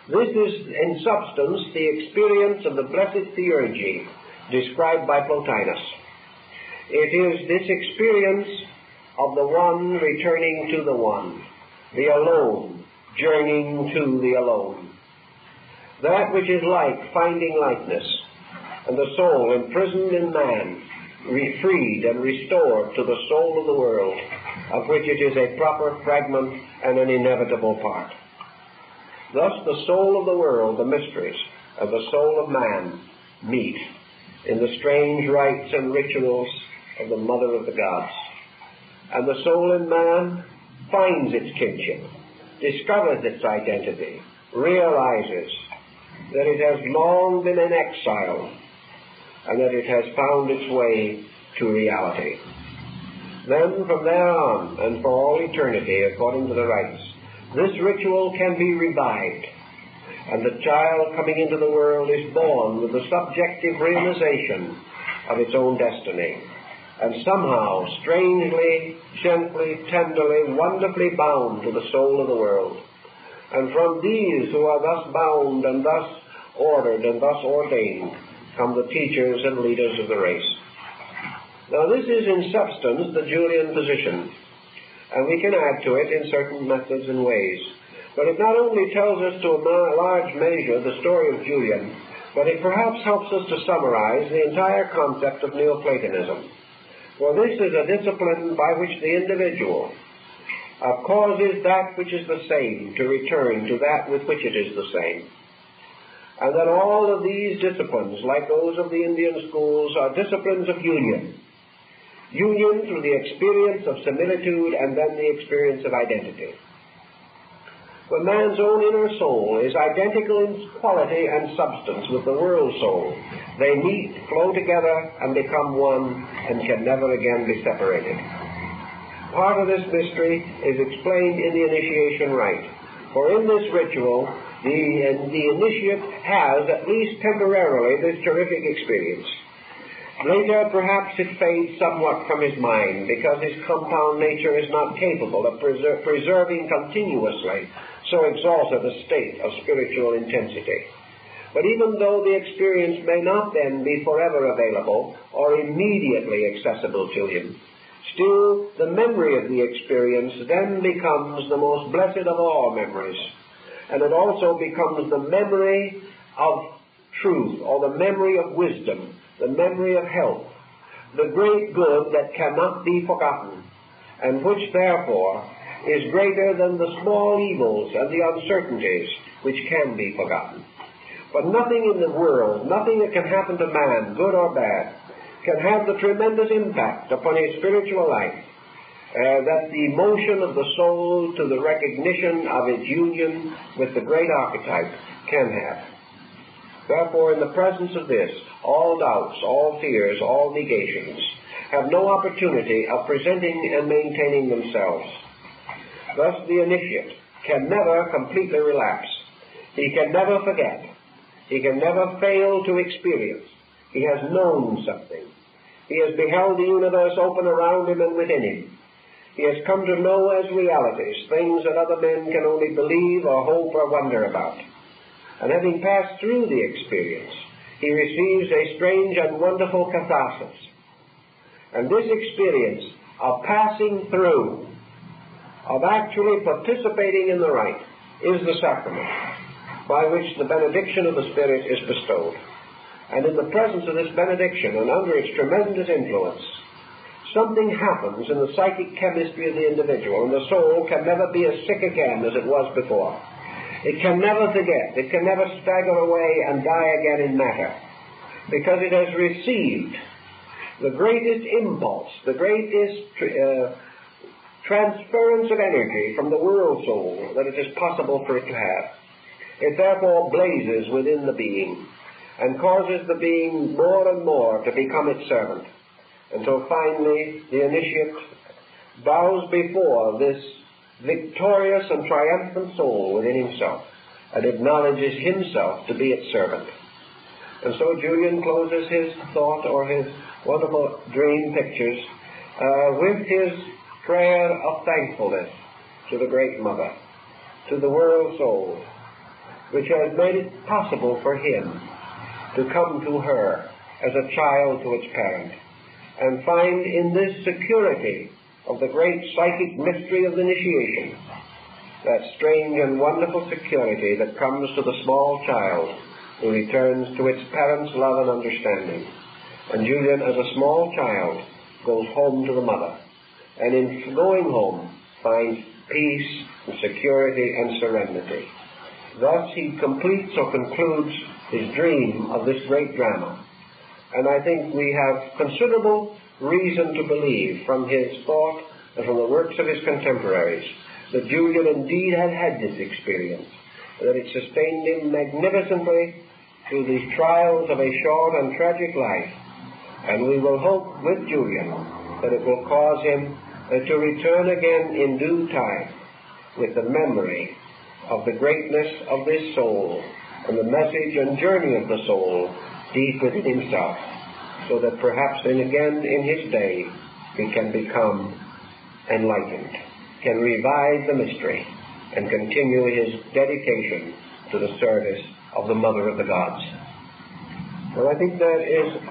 This is, in substance, the experience of the blessed theurgy described by Plotinus. It is this experience of the one returning to the one, the alone journeying to the alone. That which is like finding likeness, and the soul imprisoned in man, freed and restored to the soul of the world, of which it is a proper fragment and an inevitable part. Thus the soul of the world, the mysteries of the soul of man, meet in the strange rites and rituals of the Mother of the Gods. And the soul in man finds its kinship, discovers its identity, realizes that it has long been in exile, and that it has found its way to reality. Then from there on, and for all eternity, according to the rites, this ritual can be revived, and the child coming into the world is born with the subjective realization of its own destiny, and somehow, strangely, gently, tenderly, wonderfully bound to the soul of the world. And from these who are thus bound and thus ordered and thus ordained come the teachers and leaders of the race. Now this is in substance the Julian position, and we can add to it in certain methods and ways. But it not only tells us to a large measure the story of Julian, but it perhaps helps us to summarize the entire concept of Neoplatonism. For this is a discipline by which the individual causes that which is the same to return to that with which it is the same. And that all of these disciplines, like those of the Indian schools, are disciplines of union. Union through the experience of similitude and then the experience of identity. When man's own inner soul is identical in quality and substance with the world soul, they meet, flow together, and become one, and can never again be separated. Part of this mystery is explained in the initiation rite. For in this ritual, the initiate has, at least temporarily, this terrific experience. Later, perhaps it fades somewhat from his mind, because his compound nature is not capable of preserving continuously so exalted a state of spiritual intensity. But even though the experience may not then be forever available or immediately accessible to him, still the memory of the experience then becomes the most blessed of all memories. And it also becomes the memory of truth, or the memory of wisdom, the memory of health, the great good that cannot be forgotten, and which therefore is greater than the small evils and the uncertainties which can be forgotten. But nothing in the world, nothing that can happen to man, good or bad, can have the tremendous impact upon his spiritual life that the motion of the soul to the recognition of its union with the great archetype can have. Therefore, in the presence of this, all doubts, all fears, all negations have no opportunity of presenting and maintaining themselves. Thus, the initiate can never completely relapse. He can never forget. He can never fail to experience. He has known something. He has beheld the universe open around him and within him. He has come to know as realities things that other men can only believe or hope or wonder about. And having passed through the experience, he receives a strange and wonderful catharsis. And this experience of passing through, of actually participating in the rite, is the sacrament by which the benediction of the Spirit is bestowed. And in the presence of this benediction and under its tremendous influence, something happens in the psychic chemistry of the individual, and the soul can never be as sick again as it was before. It can never forget. It can never stagger away and die again in matter, because it has received the greatest impulse, the greatest transference of energy from the world soul that it is possible for it to have. It therefore blazes within the being and causes the being more and more to become its servant, until finally the initiate bows before this victorious and triumphant soul within himself and acknowledges himself to be its servant. And so Julian closes his thought, or his wonderful dream pictures, with his prayer of thankfulness to the Great Mother, to the world soul, which has made it possible for him to come to her as a child to its parent, and find in this security of the great psychic mystery of the initiation that strange and wonderful security that comes to the small child who returns to its parents' love and understanding. And Julian, as a small child, goes home to the mother, and in going home finds peace and security and serenity. Thus he completes or concludes his dream of this great drama. And I think we have considerable reason to believe from his thought and from the works of his contemporaries that Julian indeed had had this experience, that it sustained him magnificently through these trials of a short and tragic life. And we will hope with Julian that it will cause him to return again in due time with the memory of the greatness of this soul and the message and journey of the soul deep within himself, so that perhaps then again in his day he can become enlightened, can revive the mystery, and continue his dedication to the service of the Mother of the Gods. Well, I think that is